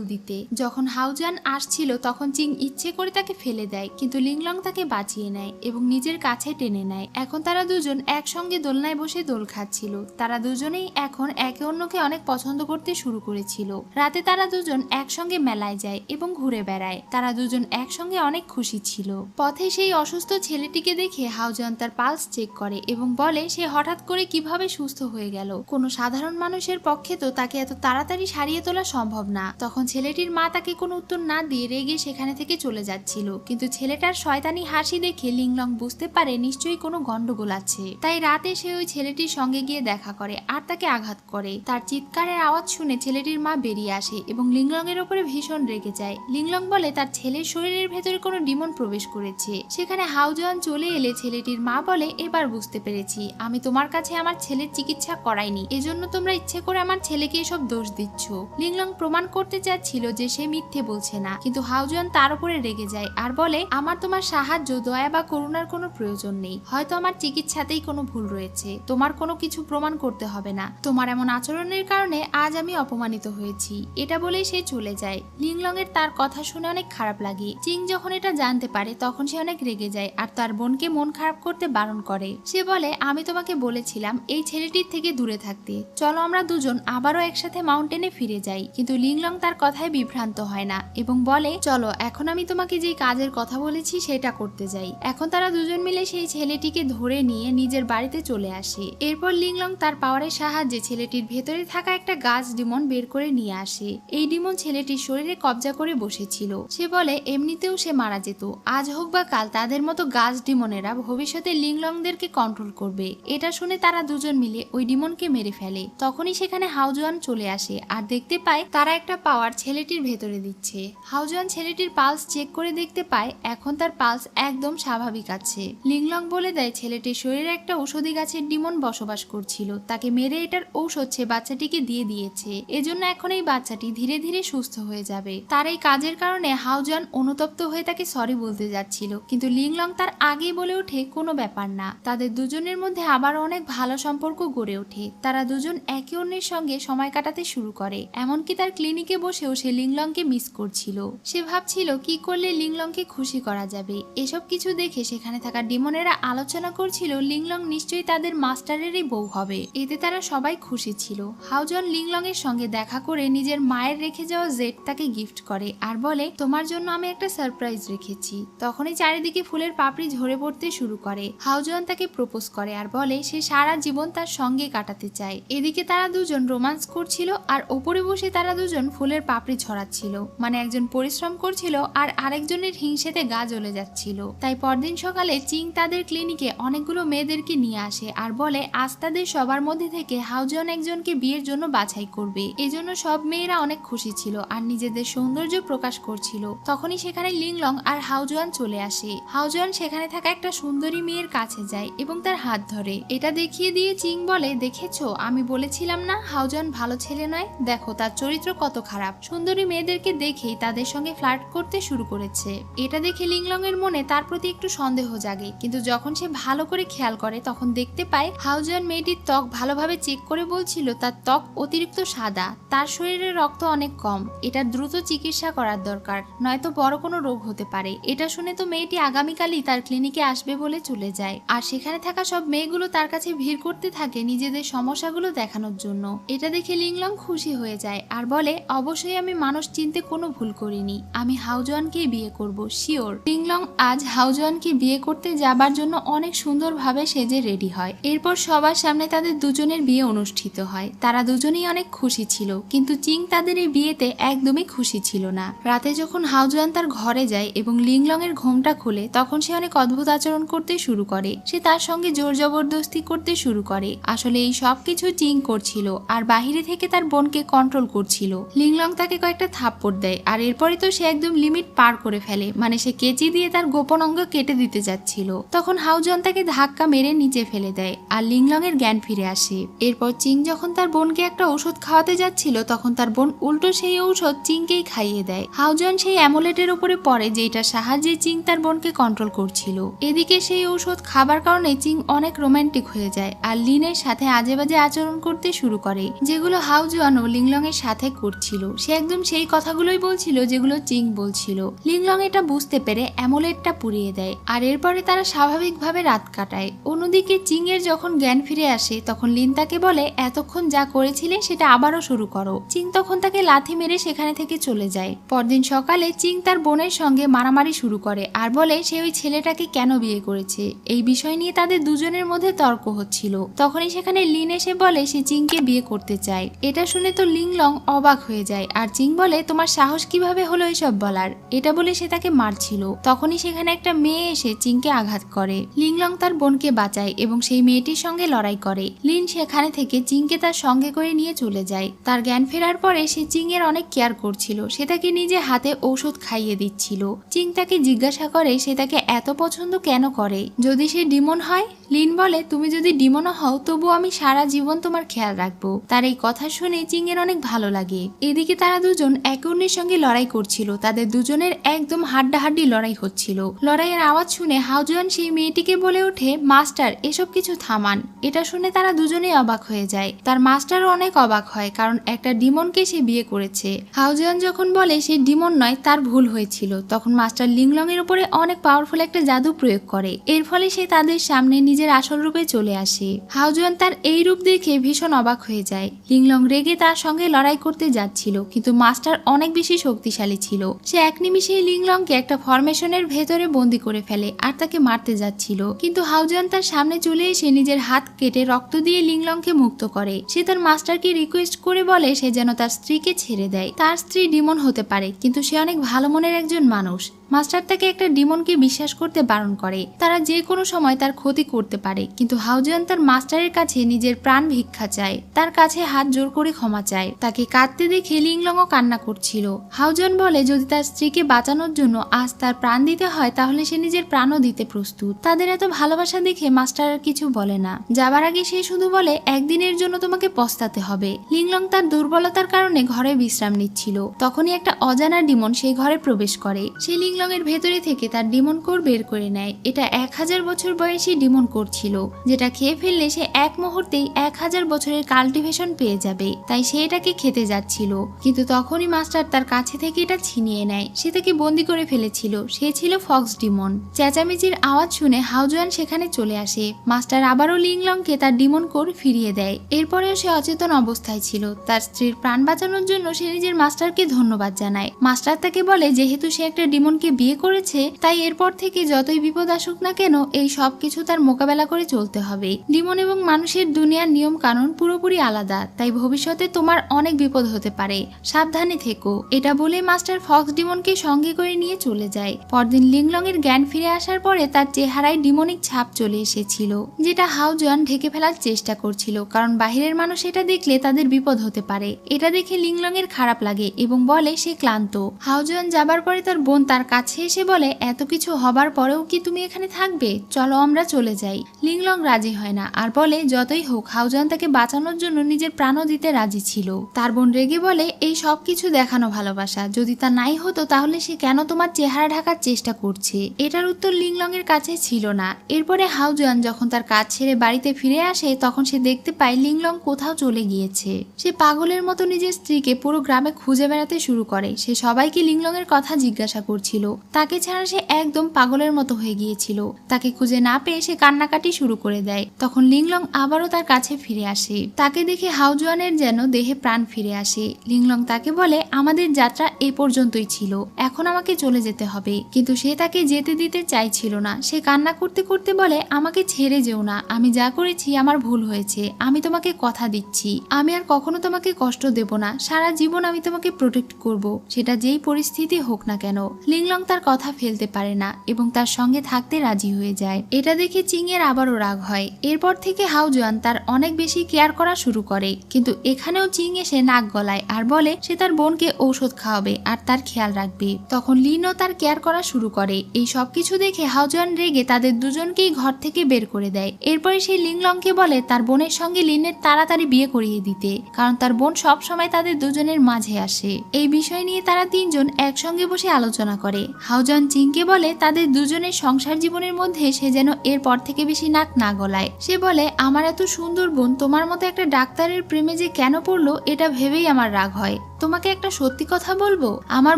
দিতে। যখন হাউজুয়ান আসছিল তখন চিং ইচ্ছে করে তাকে ফেলে দেয়, কিন্তু লিংলং তাকে বাঁচিয়ে নেয় এবং নিজের কাছে টেনে নেয়। এখন তারা দুজন একসঙ্গে দোলনায় বসে দোল খাচ্ছিল। তারা দুজনেই এখন একে অন্যকে অনেক পছন্দ করতে শুরু করেছিল। রাতে তারা দুজন একসঙ্গে মেলায় যায় এবং ঘুরে বেড়ায়। তারা দুজন একসঙ্গে অনেক খুশি ছিল। পথে সেই অসুস্থ ছেলেটিকে দেখে হাউজুয়ান তার পালস চেক করে এবং বলে সে হঠাৎ করে কিভাবে সুস্থ হয়ে গেল। কোনো সাধারণ মানুষের পক্ষে তো তাকে এত তাড়াতাড়ি সারিয়ে তোলা সম্ভব না। তখন ছেলেটির মা তাকে কোনো উত্তর না দিয়ে রেগে সেখানে থেকে চলে যাচ্ছিল, কিন্তু ছেলেটার শয়তানি হাসি দেখে লিংলং বুঝতে পারে নিশ্চয়ই কোনো গন্ডগোল আছে। তাই রাতে সে ওই ছেলেটির সঙ্গে গিয়ে দেখা করে আর তাকে আঘাত করে। তার চিৎকারের আওয়াজ শুনে ছেলেটির মা বেরিয়ে আসে এবং লিংলং এর উপরে ভীষণ রেগে যায়। লিংলং বলে তার ছেলের শরীরের ভেতরে কোনো ডিমন প্রবেশ করেছে। সেখানে হাউজুয়ান চলে এলে ছেলেটির মা বলে, এবার বুঝতে পেরেছি, আমি তোমার কাছে আমার ছেলের চিকিৎসা করাইনি, এজন্য তোমরা ইচ্ছে করে আমার ছেলেকে এসব দোষ দিচ্ছ। লিংলং প্রমাণ করতে চাচ্ছিল যে সে মিথ্যে বলছে না, কিন্তু হাউজুয়ান তার উপরে রেগে যায় আর বলে, আমার তোমার সাহায্য, দয়া বা করুণার কোনো প্রয়োজন নেই। হয়তো আমার চিকিৎসাতেই কোনো ভুল রয়েছে, তোমার কোনো কিছু প্রমাণ করতে হবে না। তোমার এমন আচরণের কারণে আজ আমি অপমানিত হয়েছি। এটা বলেই সে চলে যায়। লিংলং এর তার কথা শুনে অনেক খারাপ লাগে। চিং যখন এটা জানতে পারে তখন সে অনেক রেগে যায় আর তার বোনকে মন খারাপ করতে বারণ করে। সে বলে, আমি তোমাকে বলেছিলাম এই ছেলেটির থেকে দূরে থাকতে, চলো আমরা দুজন আবারও একসাথে মাউন্টেনে ফিরে যাই। কিন্তু লিংলং তার কথায় বিভ্রান্ত হয় না এবং বলে, চলো এখন আমি তোমাকে যে কাজের কথা বলেছি সেটা করতে যাই। এখন তারা দুজন মিলে সেই ছেলেটিকে ধরে নিয়ে নিজের বাড়িতে চলে আসে। এরপর লিংলং তার পাওয়ারের সাহায্যে ছেলেটির ভেতরে থাকা একটা গাছ ডিমন বের করে নিয়ে আসে। এই ডিমন ছেলেটির শরীরে কবজা করে বসেছিল। সে বলে এমনিতেও সে মারা যেত, আজ হোক বা কাল তাদের মতো গাছ ডিমনেরা ভবিষ্যতে লিংলংদেরকে কন্ট্রোল করবে। এটা শুনে তারা দুজন মিলে ওই ডিমনকে মেরে ফেলে। তখনই সেখানে হাউজুয়ান চলে আসে আর দেখতে পায় তারা একটা পাওয়ার ছেলেটির ভেতরে দিচ্ছে। হাউজুয়ান ছেলেটির পালস চেক করে দেখতে পায় এখন তার পালস একদম স্বাভাবিক আছে। লিংলং বলে দেয় ছেলেটির শরীরে একটা ঔষধি গাছের ডিমন বসবাস করছিল, তাকে মেরে এটার ঔষধ সে বাচ্চাটিকে দিয়ে দিয়েছে, এজন্য এখন এই বাচ্চাটি ধীরে ধীরে সুস্থ হয়ে যাবে। তার এই কাজের কারণে হাউজুয়ান অনুতপ্ত হয়ে তাকে সরি বলতে যাচ্ছিল, কিন্তু লিংলং তার আগেই বলে ওঠে কোনো ব্যাপার না। তাদের দুজনের মধ্যে আবার অনেক ভালো সম্পর্ক গড়ে ওঠে। তারা দুজন একে অন্যের সঙ্গে সময় কাটাতে শুরু করে। এমনকি তার ক্লিনিকে বসেও সে লিংলংকে মিস করছিল। সে ভাবছিল কি করলে লিংলংকে খুশি করা যাবে। এসব কিছু দেখে সেখানে থাকা ডিমনেরা আলোচনা করছিল লিংলং নিশ্চয়ই তাদের মাস্টারেরই বউ হবে। এতে তারা সবাই খুশি ছিল। হাউজুয়ান লিংলং এর সঙ্গে দেখা করে নিজের মায়ের রেখে যাওয়া জেট তাকে গিফট করে আর বলে, তোমার জন্য আমি একটা সারপ্রাইজ রেখেছি। তখনই চারিদিকে ফুলের পাপড়ি ঝরে পড়তে শুরু করে। হাউজুয়ান তাকে প্রপোজ করে আর বলে সে সারা জীবন তার সঙ্গে কাটাতে চায়। এদিকে তারা দুজন রোমান্স করছিল আর ওপরে বসে তারা দুজন ফুলের পাপড়ি ছড়াচ্ছিল, মানে একজন পরিশ্রম করছিল আর আরেকজনের হিংসেতে গা জ্বলে যাচ্ছিল। তাই পরদিন সকালে চিং তাদের ক্লিনিকে অনেকগুলো মেয়েদেরকে নিয়ে আসে আর বলে আজ তাদের সবার মধ্যে থেকে হাউজুয়ান একজনকে বিয়ের জন্য বাছাই করবে। এজন্য সব মেয়েরা অনেক খুশি ছিল আর নিজেদের সৌন্দর্য প্রকাশ করছিল। তখনই সেখানে লিংলং আর হাউজুয়ান চলে আসে। হাউজুয়ান সেখানে থাকা একটা একটা সুন্দরী মেয়ের কাছে যায় এবং তার হাত ধরে। এটা দেখিয়ে দিয়ে চিং বলে, দেখেছো আমি বলেছিলাম না হাউজন ভালো ছেলে নয়, দেখো তার চরিত্র কত খারাপ। সুন্দরী মেয়েদেরকে দেখেই তাদের সঙ্গে ফ্লার্ট করতে শুরু করেছে। এটা দেখে লিংলং এর মনে তার প্রতি একটু সন্দেহ জাগে, কিন্তু যখন সে ভালো করে খেয়াল করে তখন দেখতে পায় হাউজন মেয়েটির ত্বক ভালোভাবে চেক করে বলছিল তার ত্বক অতিরিক্ত সাদা, তার শরীরে রক্ত অনেক কম, এটা দ্রুত চিকিৎসা করার দরকার, নয়তো বড় কোনো রোগ হতে পারে। এটা শুনে তো মেয়েটি আগামীকালই তার ক্লিনিকে আসবে বলে চলে যায়, আর সেখানে থাকা সব মেয়েগুলো তার কাছে ভিড় করতে থাকে নিজেদের সমস্যাগুলো দেখানোর জন্য। এটা দেখে লিংলং খুশি হয়ে যায় আর বলে, অবশ্যই আমি মানুষ চিনতে কোনো ভুল করিনি, আমি হাউজওয়ানকেই বিয়ে করব শিওর। লিংলং আজ হাউজওয়ানকে বিয়ে করতে যাবার জন্য অনেক সুন্দরভাবে সেজে রেডি হয়। এরপর সবার সামনে তাদের দুজনের বিয়ে অনুষ্ঠিত হয়। তারা দুজনেই অনেক খুশি ছিল, কিন্তু চিং তাদের এই বিয়েতে একদমই খুশি ছিল না। রাতে যখন হাউজওয়ান তার ঘরে যায় এবং লিংলং এর ঘোমটা খুলে, তখন সে অনেক অদ্ভুত আচরণ করতে শুরু করে। সে তার সঙ্গে জোর জবরদস্তি করতে শুরু করে। আসলে এই সব কিছু চিং করছিল আর বাহিরে থেকে তার বোনকে কন্ট্রোল করছিল। লিংলং তাকে কয়েকটা থাপ্পড় দেয় আর এরপরে তো সে একদম লিমিট পার করে ফেলে, মানে সে কেচি দিয়ে তার গোপন অঙ্গ কেটে দিতে যাচ্ছিল। তখন হাউজওয়ান তাকে ধাক্কা মেরে নিচে ফেলে দেয় আর লিংলং এর জ্ঞান ফিরে আসে। এরপর চিং যখন তার বোনকে একটা ঔষধ খাওয়াতে যাচ্ছিল, তখন তার বোন উল্টো সেই ঔষধ চিংকেই খাইয়ে দেয়। হাউজওয়ান সেই অ্যামুলেটের উপরে পড়ে যেটার সাহায্যে চিং তার বোনকে কন্ট্রোল করছিল। এদিকে সেই ঔষধ খাবার কারণে চিং অনেক রোমান্টিক হয়ে যায় আর লিনের সাথে আজে বাজে আচরণ করতে শুরু করে, যেগুলো হাউজওয়ান ও লিংলং এর সাথে করছিল। সে একদম সেই কথাগুলোই বলছিল যেগুলো চিং বলছিল। লিংলং এটা বুঝতে পেরে অ্যামুলেটটা পুড়িয়ে দেয় আর এরপরে তারা স্বাভাবিকভাবে রাত কাটায়। অন্যদিকে চিং এর যখন জ্ঞান ফিরে আসে, তখন লিন তাকে বলে, এতক্ষণ যা করেছিলে সেটা আবারও শুরু করো। চিং তখন তাকে লাথি মেরে সেখানে থেকে চলে যায়। পরদিন সকালে চিং তার বোনের সঙ্গে মারামারি শুরু করে আর বলে সে ওই ছেলেটাকে কেন বিয়ে করেছে। এই বিষয় নিয়ে তাদের দুজনের মধ্যে তর্ক হচ্ছিল। তখনই সেখানে লিন এসে বলে সে চিংকে বিয়ে করতে চায়। এটা শুনে তো লিংলং অবাক হয়ে যায় আর চিং বলে, তোমার সাহস কিভাবে হলো এসব বলার। এটা বলে সে তাকে মারছিল। তখনই সেখানে একটা মেয়ে এসে চিংকে আঘাত করে। লিংলং তার বোনকে বাঁচায় এবং সেই মেয়েটির সঙ্গে লড়াই করে। লিন সেখানে থেকে চিংকে তার সঙ্গে করে নিয়ে চলে যায়। তার জ্ঞান ফেরার পরে সে চিং এর অনেক কেয়ার করছিল। সে তাকে নিজে হাতে ঔষধ খাইয়ে দিচ্ছিল। চিং তাকে জিজ্ঞাসা করে সে তাকে এত পছন্দ কেন করে, যদি সে ডিমন হয়। লিন বলে, তুমি যদি ডিমনও হও তবু আমি সারা জীবন তোমার খেয়াল রাখবো। তার এই কথা শুনে চিং এর অনেক ভালো লাগে। এদিকে তারা দুজন একে অন্যের সঙ্গে লড়াই করছিল। তাদের দুজনের একদম হাড্ডাহাড্ডি লড়াই হচ্ছিল। লড়াইয়ের আওয়াজ শুনে হাউজওয়ান সেই মেয়েটিকে বলে ওঠে, মাস্টার এসব কিছু থামান। এটা শুনে তারা দুজনেই অবাক হয়ে যায়। তার মাস্টারও অনেক অবাক হয়, কারণ একটা ডিমনকে সে বিয়ে করেছে। হাউজওয়ান যখন বলে সে ডিমন নয়, তার ভুল হয়েছিল, তখন মাস্টার লিংলং এর উপরে অনেক পাওয়ারফুল একটা জাদু প্রয়োগ করে। এর ফলে সে তাদের সামনে নিজের আসল রূপে চলে আসে। হাউজওয়ান তার এই রূপ দেখে ভীষণ অবাক হয়ে যায়। লিংলং রেগে তার সঙ্গে লড়াই করতে যাচ্ছিল, কিন্তু মাস্টার অনেক বেশি শক্তিশালী ছিল। সে এক নিমিষেই লিংলংকে একটা ফরমেশনের ভেতরে বন্দি করে ফেলে আর তাকে মারতে যাচ্ছিল, কিন্তু হাউজওয়ান তার সামনে চলে এসে নিজের হাত কেটে রক্ত দিয়ে লিংলংকে মুক্ত করে। সে তার মাস্টারকে রিকোয়েস্ট করে বলে সে যেন তার স্ত্রীকে ছেড়ে দেয়। তার স্ত্রী ডিমন হতে পারে, কিন্তু সে অনেক ভালো মনের একজন মানুষ। মাস্টার তাকে একটা ডিমনকে বিশ্বাস করতে বারণ করে, তারা যে কোনো সময় তার ক্ষতি করতে পারে। কিন্তু হাউজওয়ান তার মাস্টারের কাছে নিজের প্রাণ ভিক্ষা চায়, তার কাছে হাত জোর করে ক্ষমা চায়। তাকে কাঁদতে দেখে লিংলংও কান্না করছিল। হাউজওয়ান বলে যদি তার স্ত্রীকে বাঁচানোর জন্য আজ তার প্রাণ দিতে হয় তাহলে সে নিজের প্রাণও দিতে প্রস্তুত। তাদের এত ভালোবাসা দেখে মাস্টার আর কিছু বলে না। যাবার আগে সে শুধু বলে একদিনের জন্য তোমাকে পস্তাতে হবে। লিংলং তার দুর্বলতার কারণে ঘরে বিশ্রাম নিচ্ছিল। তখনই একটা অজানা ডিমন সেই ঘরে প্রবেশ করে। সে লিংলং এর ভেতরে থেকে তার ডিমন কোর বের করে নেয়। এটা 1000 বছর বয়সী ডিমন কোর ছিল, যেটা খেয়ে ফেললে সে এক মুহূর্তেই 1000 বছরের কাল্টিভেশন পেয়ে যাবে। তাই সে এটাকে খেতে যাচ্ছিল, কিন্তু তখনই মাস্টার তার কাছে থেকে এটা ছিনিয়ে নেয়। সে তাকে বন্দি করে ফেলেছিল। সে ছিল ফক্স ডিমন। চেঁচামেচির আওয়াজ শুনে হাউজওয়ান সেখানে চলে আসে। মাস্টার আবারও লিংলংকে তার ডিমন কোর ফিরিয়ে দেয়। এরপরেও সে অচেতন অবস্থায় ছিল। তার স্ত্রীর প্রাণ বাঁচানোর জন্য সে নিজের মাস্টারকে ধন্যবাদ জানায়। মাস্টার তাকে বলে যেহেতু সে একটা ডিমনকে বিয়ে করেছে, তাই এরপর থেকে যতই বিপদ আসুক না কেন এই সব কিছু তার মোকাবেলা করে চলতে হবে। ডিমন এবং মানুষের দুনিয়ার নিয়ম কানুন পুরোপুরি আলাদা, তাই ভবিষ্যতে তোমার অনেক বিপদ হতে পারে, সাবধানে থেকো। এটা বলে মাস্টার ফক্স ডিমনকে সঙ্গে করে নিয়ে চলে যায়। পরদিন লিংলং এর জ্ঞান ফিরে আসার পরে তার চেহারায় ডিমনিক ছাপ চলে এসেছিল, যেটা হাউজওয়ান ঢেকে ফেলার চেষ্টা করছিল, কারণ বাহিরের মানুষ এটা দেখলে তাদের বিপদ হতে পারে। এটা দেখে লিংলং এর খারাপ লাগে এবং বলে সে ক্লান্ত। হাউজওয়ান যাবার পরে তার বোন তার কাছে এসে বলে এত কিছু হবার পরেও কি তুমি এখানে থাকবে, চলো আমরা চলে যাই। লিংলং রাজি হয় না আর বলে যতই হোক হাউজান তাকে বাঁচানোর জন্য নিজের প্রাণও দিতে রাজি ছিল। তার বোন রেগে বলে এই সব কিছু দেখানো ভালোবাসা, যদি তা নাই হতো তাহলে সে কেন তোমার চেহারা ঢাকার চেষ্টা করছে। এটার উত্তর লিংলং এর কাছে ছিল না। এরপরে হাউজান যখন তার কাজ ছেড়ে বাড়িতে ফিরে আসে তখন সে দেখতে পায় লিংলং কোথাও চলে গিয়েছে। সে পাগলের মতো নিজের স্ত্রীকে পুরো গ্রামে খুঁজে বেড়াতে শুরু করে। সে সবাইকে লিংলং এর কথা জিজ্ঞাসা করছিল। তাকে ছাড়া সে একদম পাগলের মতো হয়ে গিয়েছিল। তাকে খুঁজে না পেয়ে সে কান্নাকাটি শুরু করে দেয়। তখন লিংলং আবারও তার কাছে ফিরে আসে। তাকে দেখে হাউজুয়ানের যেন দেহে প্রাণ ফিরে আসে। লিংলং তাকে বলে আমাদের যাত্রা এই পর্যন্তই ছিল, এখন আমাকে চলে যেতে হবে। কিন্তু সে তাকে যেতে দিতে চাইছিল না। সে কান্না করতে করতে বলে আমাকে ছেড়ে যেও না, আমি যা করেছি আমার ভুল হয়েছে, আমি তোমাকে কথা দিচ্ছি আমি আর কখনো তোমাকে কষ্ট দেব না, সারা জীবন আমি তোমাকে প্রোটেক্ট করব, সেটা যেই পরিস্থিতি হোক না কেন। লিংলং তার কথা ফেলতে পারে না এবং তার সঙ্গে থাকতে রাজি হয়ে যায়। এটা দেখে চিং এর আবারও রাগ হয়। এরপর থেকে হাউজুয়ান তার অনেক বেশি কেয়ার করা শুরু করে। কিন্তু এখানেও চিং এসে নাক গলায় আর বলে সে তার বোনকে ঔষধ খাওয়াবে আর তার খেয়াল রাখবে। তখন লিনও তার কেয়ার করা শুরু করে। এই সবকিছু দেখে হাউজুয়ান রেগে তাদের দুজনকেই ঘর থেকে বের করে দেয়। এরপরে সে লিংলংকে বলে তার বোনের সঙ্গে লিনের তাড়াতাড়ি বিয়ে করিয়ে দিতে, কারণ তার বোন সব সময় তাদের দুজনের মাঝে আসে। এই বিষয় নিয়ে তারা তিনজন একসঙ্গে বসে আলোচনা করে। হাউজুয়ান চিংকে বলে তাদের দুজনের সংসার জীবনের মধ্যে সে যেন এরপর থেকে বেশি নাক না গলায়। সে বলে আমার এত সুন্দর বোন তোমার মতো একটা ডাক্তারের প্রেমে যে কেন পড়লো এটা ভেবেই আমার রাগ হয়। তোমাকে একটা সত্যি কথা বলবো, আমার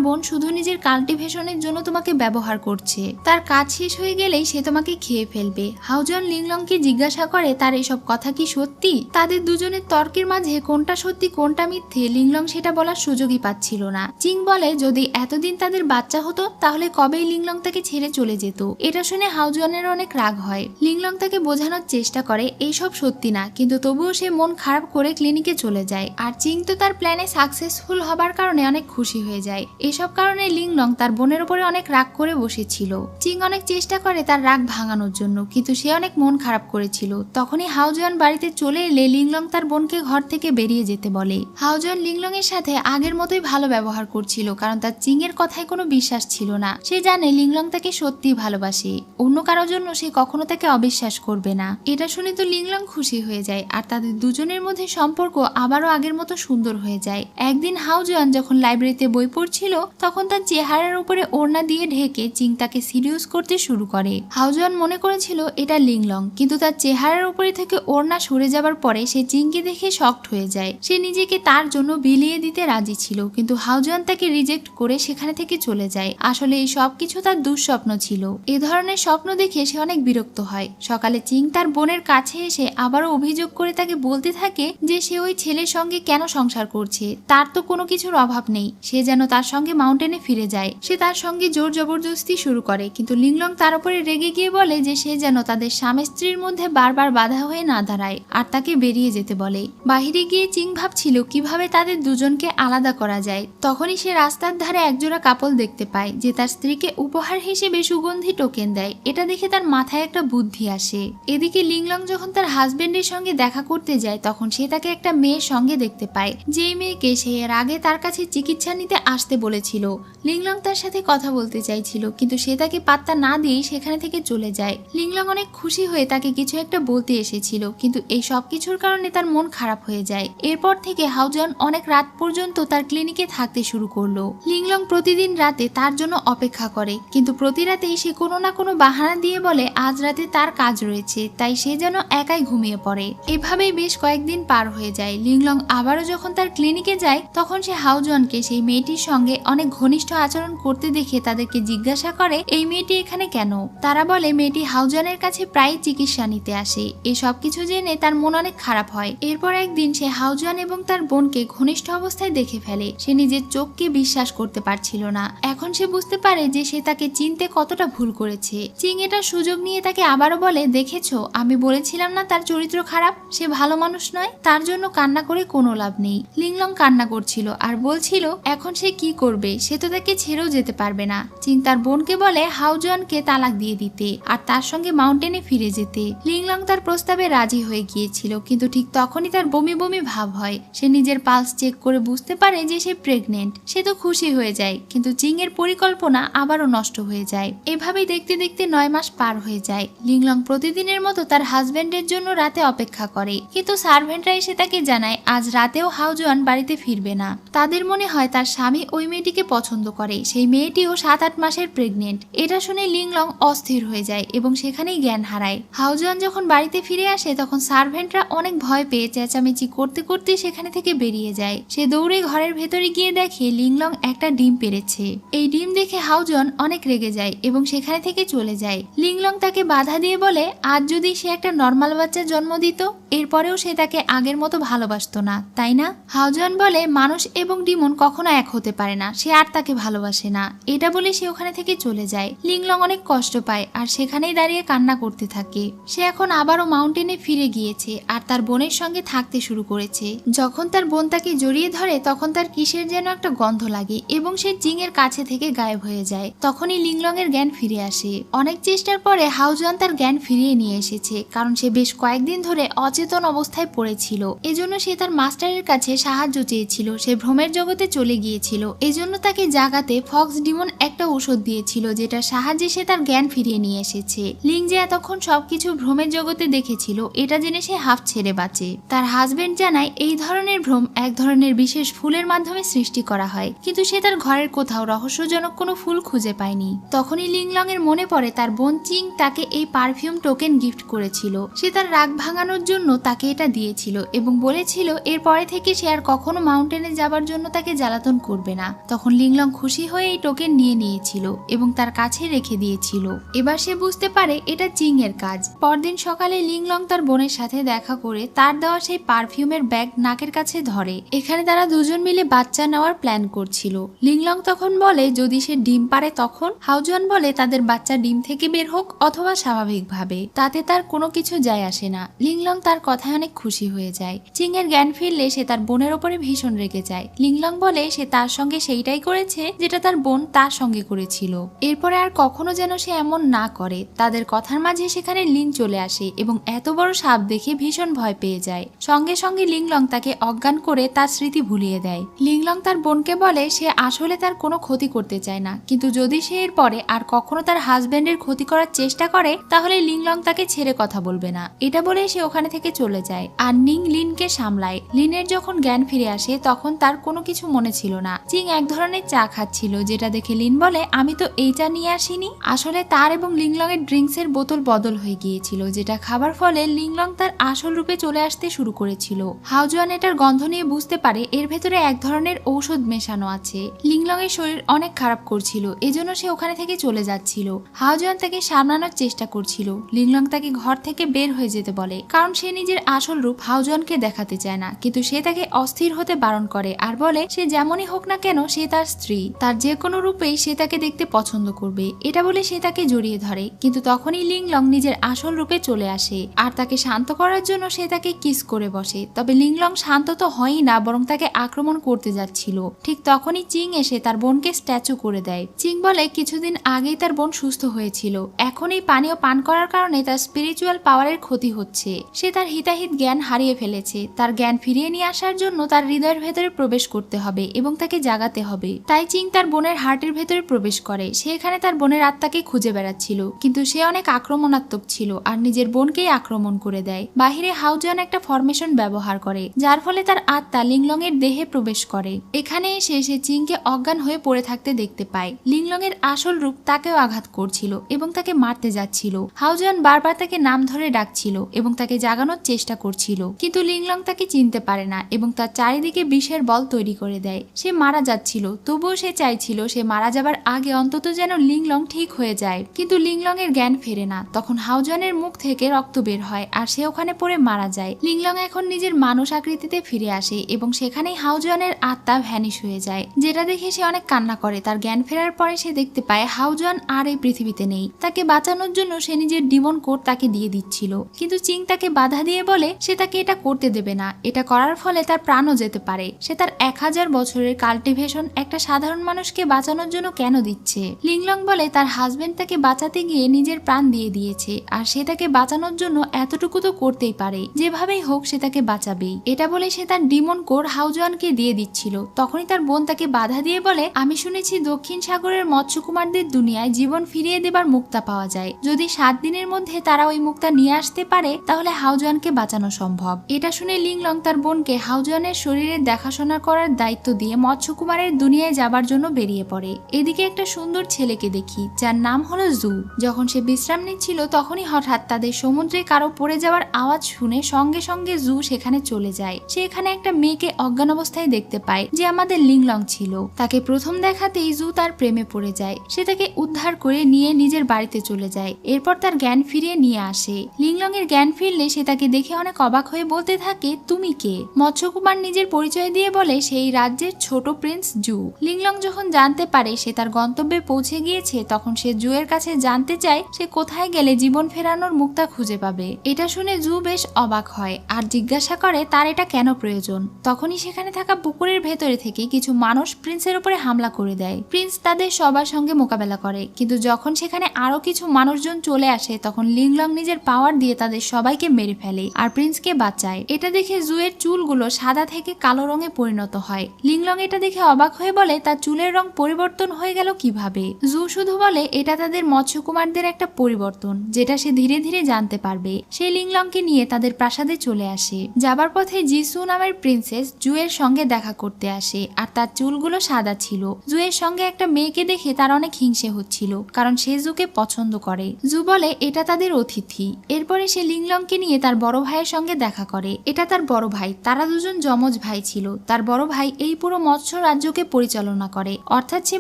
বোন শুধু নিজের কাল্টিভেশনের জন্য তোমাকে ব্যবহার করছে, তার কাজ শেষ হয়ে গেলেই সে তোমাকে খেয়ে ফেলবে। হাউজুয়ান লিংলংকে জিজ্ঞাসা করে তার এসব কথা কি সত্যি। তাদের দুজনের তর্কের মাঝে কোনটা সত্যি কোনটা মিথ্যে লিংলং সেটা বলার সুযোগই পাচ্ছিল না। চিং বলে যদি এতদিন তাদের বাচ্চা হতো তাহলে কবেই লিংলং তাকে ছেড়ে চলে যেত। এটা শুনে হাউজুয়ানের অনেক রাগ হয়। লিংলং তাকে বোঝানোর চেষ্টা করে এইসব সত্যি না, কিন্তু তবুও সে মন খারাপ করে ক্লিনিকে চলে যায়। আর চিং তো তার প্ল্যানে সাকসেসফুল হবার কারণে অনেক খুশি হয়ে যায়। এসব কারণে লিংলং তার বোনের উপরে অনেক রাগ করে বসেছিল। চিং অনেক চেষ্টা করে তার রাগ ভাঙানোর জন্য, কিন্তু সে অনেক মন খারাপ করেছিল। তখনই হাউজুয়ান বাড়িতে চলে এলে লিংলং তার বোনকে ঘর থেকে বেরিয়ে যেতে বলে। হাউজুয়ান লিংলং এর সাথে আগের মতোই ভালো ব্যবহার করছিল, কারণ তার চিং এর কথায় কোনো বিশ্বাস ছিল না। সে জানে লিংলং তাকে সত্যি ভালোবাসে, অন্য কারোর জন্য সে কখনো তাকে অবিশ্বাস করবে না। এটা শুনে তো লিংলং খুশি হয়ে যায় আর তাদের দুজনের মধ্যে সম্পর্ক আবারও আগের মতো সুন্দর হয়ে যায়। একদিন হাউজুয়ান যখন লাইব্রেরিতে বই পড়ছিল তখন তার চেহারার উপরে ওড়না দিয়ে ঢেকে চিং তাকে সিরিয়াস করতে শুরু করে। হাউজুয়ান মনে করেছিল এটা লিংলং, কিন্তু তার চেহারার উপরে থেকে ওড়না সরে যাবার পরে সে চিংকে দেখে শকড হয়ে যায়। সে নিজেকে তার জন্য বিলিয়ে দিতে রাজি ছিল, কিন্তু হাউজুয়ান তাকে রিজেক্ট করে সেখানে থেকে চলে যায়। আসলে এই সবকিছু তার দুঃস্বপ্ন ছিল। এ ধরনের স্বপ্ন দেখে সে অনেক বিরক্ত হয়। সকালে চিং তার বোনের কাছে এসে আবারও অভিযোগ করে তাকে বলতে থাকে যে সে ওই ছেলের সঙ্গে কেন সংসার করছে, তার তো কোনো কিছুর অভাব নেই, সে যেন তার সঙ্গে মাউন্টেনে ফিরে যায়। সে তার সঙ্গে জোর জবরদস্তি শুরু করে, কিন্তু লিংলং তার উপরে রেগে গিয়ে বলে যে সে যেন তাদের স্বামী স্ত্রীর মধ্যে বারবার বাধা হয়ে না দাঁড়ায় আর তাকে বেরিয়ে যেতে বলে। বাহিরে গিয়ে চিং ভাবছিল কিভাবে তাদের দুজনকে আলাদা করা যায়। তখনই সে রাস্তার ধারে একজোড়া কাপল দেখতে পায় যে তার স্ত্রীকে উপহার হিসেবে সুগন্ধি টোকেন দেয়। এটা দেখে তার মাথায় একটা বুদ্ধি আসে। এদিকে লিংলং যখন তার হাজবেন্ডের সঙ্গে দেখা করতে যায় তখন সে তাকে একটা মেয়ের সঙ্গে দেখতে পায়, যেই মেয়েকে সে এর আগে তার কাছে চিকিৎসা নিতে আসতে বলেছিল। লিংলং তার সাথে কথা বলতে চাইছিল, কিন্তু সে তাকে পাত্তা না দিয়েই সেখানে থেকে চলে যায়। লিংলং অনেক খুশি হয়ে তাকে কিছু একটা বলতে এসেছিল, কিন্তু এই সব কিছুর কারণে তার মন খারাপ হয়ে যায়। এরপর থেকে হাউজুয়ান অনেক রাত পর্যন্ত তার ক্লিনিকে থাকতে শুরু করলো। লিংলং প্রতিদিন রাতে তার জন্য অপেক্ষা করে, কিন্তু প্রতি রাতেই সে কোনো না কোনো বাহানা দিয়ে বলে আজ রাতে তার কাজ রয়েছে, তাই সে যেন একাই ঘুমিয়ে পড়ে। এভাবেই বেশ কয়েকদিন পার হয়ে যায়। লিংলং আবারও যখন তার ক্লিনিকে যায় তখন সে হাউজুয়ানকে সেই মেয়েটির সঙ্গে অনেক ঘনিষ্ঠ আচরণ করতে দেখে তাদেরকে জিজ্ঞাসা করে এই মেয়েটি এখানে কেন। তারা বলে মেয়েটি হাউজুয়ানের কাছে প্রায় চিকিৎসা নিতে আসে। এই সব কিছু জেনে তার মন অনেক খারাপ হয়। এরপর একদিন সে হাউজুয়ান এবং তার বোনকে ঘনিষ্ঠ অবস্থায় দেখে ফেলে। সে নিজের চোখকে বিশ্বাস করতে পারছিল না। এখন সে বুঝতে পারে যে সে তাকে চিনতে কতটা ভুল করেছে। চিং এটা সুযোগ নিয়ে তাকে আবারও বলে দেখেছো, আমি বলেছিলাম না তার চরিত্র খারাপ, সে ভালো মানুষ নয়, তার জন্য কান্না করে কোনো লাভ নেই। লিংলং কান্না করছিল আর বলছিল এখন সে কি করবে, সে তো তাকে ছেড়েও যেতে পারবে না। চিং তার বোনকে বলে হাউজুয়ানকে তালাক দিয়ে দিতে আর তার সঙ্গে মাউন্টেনে ফিরে যেতে। লিংলং তার প্রস্তাবে রাজি হয়ে গিয়েছিল, কিন্তু ঠিক তখনই তার বমি বমি ভাব হয়। সে নিজের পালস চেক করে বুঝতে পারে যে সে প্রেগনেন্ট। সে তো খুশি হয়ে যায়, কিন্তু চিং এর পরিকল্পনা পরিকল্পনা আবারও নষ্ট হয়ে যায়। এভাবেই দেখতে দেখতে 9 মাস পার হয়ে যায়। লিংলং প্রতিদিনের মতো তার হাজবেন্ডের জন্য রাতে অপেক্ষা করে, কিন্তু সার্ভেন্টরা এসে তাকে জানায় আজ রাতেও হাওজোয়ান বাড়িতে ফিরবে না। তাদের মনে হয় তার স্বামী ওই মেয়েটিকে পছন্দ করে, সেই মেয়েটিও 7-8 মাসের প্রেগনেন্ট। এটা শুনে লিংলং অস্থির হয়ে যায় এবং সেখানেই জ্ঞান হারায়। হাওজোয়ান যখন বাড়িতে ফিরে আসে তখন সার্ভেন্টরা অনেক ভয় পেয়ে চেঁচামেচি করতে করতে সেখানে থেকে বেরিয়ে যায়। সে দৌড়ে ঘরের ভেতরে গিয়ে দেখে লিংলং একটা ডিম পেড়েছে। এই ডিম দেখে হাওজোয়ান অনেক রেগে যায় এবং সেখানে থেকে চলে যায়। লিংলং তাকে বাধা দিয়ে বলে আজ যদি সে একটা নর্মাল বাচ্চার জন্ম দিত এরপরেও সে তাকে আগের মতো ভালোবাসতো না, তাই না? হাওজোয়ান বলে মানুষ এবং ডিমন কখনো এক হতে পারে না, সে আর তাকে ভালোবাসে না। এটা বলে সে ওখানে থেকে চলে যায়। লিংলং অনেক কষ্ট পায় আর সেখানেই দাঁড়িয়ে কান্না করতে থাকে। সে এখন আবারও মাউন্টেনে ফিরে গিয়েছে আর তার বোনের সঙ্গে থাকতে শুরু করেছে। যখন তার বোন তাকে জড়িয়ে ধরে তখন তার কিসের যেন একটা গন্ধ লাগে এবং সে জিং এর কাছে থেকে গায়েব হয়ে যায়। তখনই লিংলং এর জ্ঞান ফিরে আসে। অনেক চেষ্টার পরে হাওজোয়ান তার জ্ঞান ফিরিয়ে নিয়ে এসেছে, কারণ সে বেশ কয়েকদিন ধরে অচেতন অবস্থায় পড়েছিল। এজন্য সে তার মাস্টারের কাছে সাহায্য চেয়েছিল। সে ভ্রমের জগতে চলে গিয়েছিল, এজন্য তাকে জাগাতে ফক্স ডিমন একটা ঔষধ দিয়েছিল যেটার সাহায্যে সে তার জ্ঞান ফিরিয়ে নিয়ে এসেছে। লিং যে এতক্ষণ সবকিছু ভ্রমের জগতে দেখেছিল এটা জেনে সে হাফ ছেড়ে বাঁচে। তার হাজবেন্ড জানায় এই ধরনের ভ্রম এক ধরনের বিশেষ ফুলের মাধ্যমে সৃষ্টি করা হয়, কিন্তু সে তার ঘরের কোথাও রহস্যজনক কোনো ফুল খুঁজে পায়নি। তখনই লিংলং এর মনে পড়ে তার বোন চিং তাকে এই পারফিউম টোকেন গিফট করেছিল। সে তার রাগ ভাঙানোর জন্য তাকে এটা দিয়েছিল এবং বলেছিল এরপরে থেকে সে আর কখনো মাউন্টেনে যাবার জন্য তাকে জ্বালাতন করবে না। তখন লিংলং খুশি হয়ে এই টোকেন নিয়ে নিয়েছিল এবং তার কাছে রেখে দিয়েছিল। এবার সে বুঝতে পারে এটা চিং এর কাজ। পরদিন সকালে লিংলং তার বোনের সাথে দেখা করে তার দেওয়া সেই পারফিউমের ব্যাগ নাকের কাছে ধরে। এখানে তারা দুজন মিলে বাচ্চা নেওয়ার প্ল্যান করছিল। লিংলং তখন বলে যদি সে ডিম পারে তখন। হাওজোয়ান বলে তাদের বাচ্চা ডিম থেকে বের হোক অথবা স্বাভাবিকভাবে, তাতে তার কোনো কিছু যায় আসে না। লিংলং তার কথায় অনেক খুশি হয়ে যায়। চিং এর জ্ঞান ফিরলে সে তার বোনের ওপরে ভীষণ রেগে যায়। লিংলং বলে সে তার সঙ্গে সেইটাই করেছে যেটা তার বোন তার সঙ্গে করেছিল। এরপরে আর কখনো যেন সে এমন না করে। তাদের কথার মাঝে সেখানে লিন চলে আসে এবং এত বড় সাপ দেখে ভীষণ ভয় পেয়ে যায়। সঙ্গে সঙ্গে লিংলং তাকে অজ্ঞান করে তার স্মৃতি ভুলিয়ে দেয়। লিংলং তার বোনকে বলে সে আসলে তার কোনো ক্ষতি করতে চায় না, কিন্তু যদি সে এর পরে আর কখনো তার হাজবেন্ডের ক্ষতি করার চেষ্টা করে তাহলে লিংলং তাকে ছেড়ে কথা বলবে না। এটা বলে সে ওখানে থেকে চলে যায় আর নিং লিনকে সামলায়। লিনের যখন জ্ঞান ফিরে আসে তখন তার কোনো কিছু মনে ছিল না। চিং এক ধরনের চা খাচ্ছিল যেটা দেখে লিন বলে আমি তো এই চা নিয়ে আসিনি। আসলে তার এবং লিংলং এর ড্রিঙ্কস এর বোতল বদল হয়ে গিয়েছিল, যেটা খাবার ফলে লিংলং তার আসল রূপে চলে আসতে শুরু করেছিল। হাওজোয়ান এটার গন্ধ নিয়ে বুঝতে পারে এর ভেতরে এক ধরনের ঔষধ মেশানো আছে। লিংলং এর শরীর অনেক খারাপ করছিল, এজন্য সে ওখানে থেকে চলে যাচ্ছিল। হাওজোয়ান তাকে সামলানোর চেষ্টা করছিল। লিংলং তাকে ঘর থেকে বের হয়ে যেতে বলে, কারণ সে নিজের আসল রূপ হাওজোয়ানকে দেখাতে চায় না, কিন্তু সে তাকে অস্থির হতে বারণ করে আর বলে সে যেমনই হোক না কেন সে তার স্ত্রী, তার যে কোনো রূপেই সে তাকে দেখতে পছন্দ করবে। এটা বলে সে তাকে জড়িয়ে ধরে, কিন্তু তখনই লিংলং নিজের আসল রূপে চলে আসে আর তাকে শান্ত করার জন্য সে তাকে কিস করে বসে। তবে লিংলং শান্ত তো হয়ই না, বরং তাকে আক্রমণ করতে যাচ্ছিল। ঠিক তখনই চিং এসে তার বোনকে স্ট্যাচু করে দেয়। চিং বলে কিছুদিন আগেই তার বোন সুস্থ হয়েছিল, এখন এই পানীয় পান করার কারণে তার স্পিরিচুয়াল পাওয়ারের ক্ষতি হচ্ছে। সে তার হিতাহিত জ্ঞান হারিয়ে ফেলেছে। তার জ্ঞান ফিরিয়ে নিয়ে আসার জন্য তার হৃদয়ের ভেতরে প্রবেশ করতে হবে এবং তাকে জাগাতে হবে। তাই চিং তার বোনের হার্টের ভেতরে প্রবেশ করে। সে এখানে তার বোনের আত্মাকে খুঁজে বেড়াচ্ছিল, কিন্তু সে অনেক আক্রমণাত্মক ছিল আর নিজের বোনকেই আক্রমণ করে দেয়। বাহিরে হাওজোয়ান একটা ফরমেশন ব্যবহার করে যার ফলে তার আত্মা লিংলং এর দেহে প্রবেশ করে। এখানে এসে সে চিংকে অজ্ঞান হয়ে পড়ে থাকতে দেখতে পায়। লিংলং এর আসল রূপ তাকেও আঘাত করছিল এবং তাকে মারতে যাচ্ছিল। হাওজোয়ান বারবার তাকে নাম ধরে ডাকছিল এবং তাকে জাগানোর চেষ্টা করছিল, কিন্তু লিংলং তাকে চিনতে পারে না এবং তার চারিদিকে বিষের বল তৈরি করে দেয়। সে মারা যাচ্ছিল, তবুও সে চাইছিল সে মারা যাবার আগে অন্তত যেন লিংলং ঠিক হয়ে যায়, কিন্তু লিংলং এর জ্ঞান ফেরে না। তখন হাওজোয়ানের মুখ থেকে রক্ত বের হয় আর সে ওখানে পড়ে মারা যায়। লিংলং এখন নিজের মানুষ আকৃতিতে ফিরে আসে এবং সেখানেই হাওজোয়ানের আত্মা ভ্যানিশ হয়ে যায়, যেটা দেখে সে অনেক কান্না করে। তার জ্ঞান ফেরার পরে সে দেখতে পায় হাওজোয়ান আর এই পৃথিবীতে নেই। তাকে বাঁচানোর জন্য সে নিজের ডিমন কোড তাকে দিয়ে দিচ্ছিল, কিন্তু চিং তাকে বাধা দিয়ে বলে সে তাকে এটা করতে দেবে না। এটা করার ফলে তার প্রাণও যেতে পারে। সে তার 1000 বছরের কাল্টিভেশন একটা সাধারণ মানুষকে বাঁচানোর জন্য কেন দিচ্ছে? লিংলং বলে তার হাজবেন্ড তাকে বাঁচাতে গিয়ে নিজের প্রাণ দিয়ে দিয়েছে আর সে তাকে বাঁচানোর জন্য এতটুকু তো করতেই পারে, যেভাবেই হোক সে তাকে বাঁচাবেই। এটা বলে সে তার ডিমন কোড হাওজোয়ানকে দিয়ে দিচ্ছিল। তখনই তার বোন তাকে বাধা দিয়ে বলে আমি শুনেছি দক্ষিণ সাগরের মৎস্যকুমারদের দুনিয়ায় জীবন ফিরিয়ে দেবার মুক্তা পাওয়া যায়। যদি 7 দিনের মধ্যে তারা ওই মুক্তা নিয়ে আসতে পারে তাহলে হাউজওয়ানকে বাঁচানো সম্ভব। এটা শুনে লিংলং তার বোনকে হাউজওয়ানের শরীরের দেখাশোনা করার দায়িত্ব দিয়ে মৎস্যকুমারের দুনিয়ায় যাবার জন্য বেরিয়ে পড়ে। এদিকে একটা সুন্দর ছেলেকে দেখি যার নাম হলো জু। যখন সে বিশ্রাম নিচ্ছিল তখনই হঠাৎ তাদের সমুদ্রে কারো পড়ে যাওয়ার আওয়াজ শুনে সঙ্গে সঙ্গে জু সেখানে চলে যায়। সে এখানে একটা মেয়েকে অজ্ঞান অবস্থায় দেখতে পায় যে আমাদের লিংলং ছিল। তাকে প্রথম দেখাতেই জু তার প্রেমে পড়ে যায়। সে তাকে উদ্ধার করে নিয়ে নিজের বাড়িতে চলে যায়। এরপর তার জ্ঞান ফিরিয়ে নিয়ে আসে। লিংলং এর জ্ঞান ফিরলে সে তাকে দেখে অনেক অবাক হয়ে বলতে থাকে, তুমি কে? মৎস্যকুমার নিজের পরিচয় দিয়ে বলে সেই রাজ্যের ছোট প্রিন্স জু। লিংলং যখন জানতে পারে সে তার গন্তব্যে পৌঁছে গিয়েছে তখন সে জু এর কাছে জানতে চায় সে কোথায় গেলে জীবন ফেরানোর মুক্তা খুঁজে পাবে। এটা শুনে জু বেশ অবাক হয় আর জিজ্ঞাসা করে তার এটা কেন প্রয়োজন। তখনই সেখানে থাকা পুকুরের ভেতরে থেকে কিছু মানুষ প্রিন্সের উপরে হামলা করে দেয়। প্রিন্স তাদের সবার সঙ্গে মোকাবেলা করে, কিন্তু যখন সেখানে আরো কিছু মানুষজন চলে আসে তখন লিংলং নিজের পাওয়ার দিয়ে তাদের সবাইকে মেরে ফেলে আর প্রিন্সকে বাঁচায়। এটা দেখে জুয়ের চুলগুলো সাদা থেকে কালো রঙে পরিণত হয়। লিংলং এটা দেখে অবাক হয়ে বলে তার চুলের রং পরিবর্তন হয়ে গেল কিভাবে। জু শুধু বলে এটা তাদের মৎস্যকুমারদের একটা পরিবর্তন যেটা সে ধীরে ধীরে জানতে পারবে। সে লিংলংকে নিয়ে তাদের প্রাসাদে চলে আসে। যাবার পথে জিসু নামের প্রিন্সেস জুয়ের সঙ্গে দেখা করতে আসে আর তার চুলগুলো সাদা ছিল। জুয়ের সঙ্গে একটা মেয়েকে দেখে তার অনেক হিংসে হচ্ছিল কারণ সে জুকে পছন্দ করে। জু বলে এটা তাদের অতিথি। এরপরে সে লিংলংকে নিয়ে তার বড় ভাইয়ের সঙ্গে দেখা করে। এটা তার বড় ভাই, তারা দুজন যমজ ভাই ছিল। তার বড় ভাই এই পুরো মৎস্য রাজ্যকে পরিচালনা করে, অর্থাৎ সে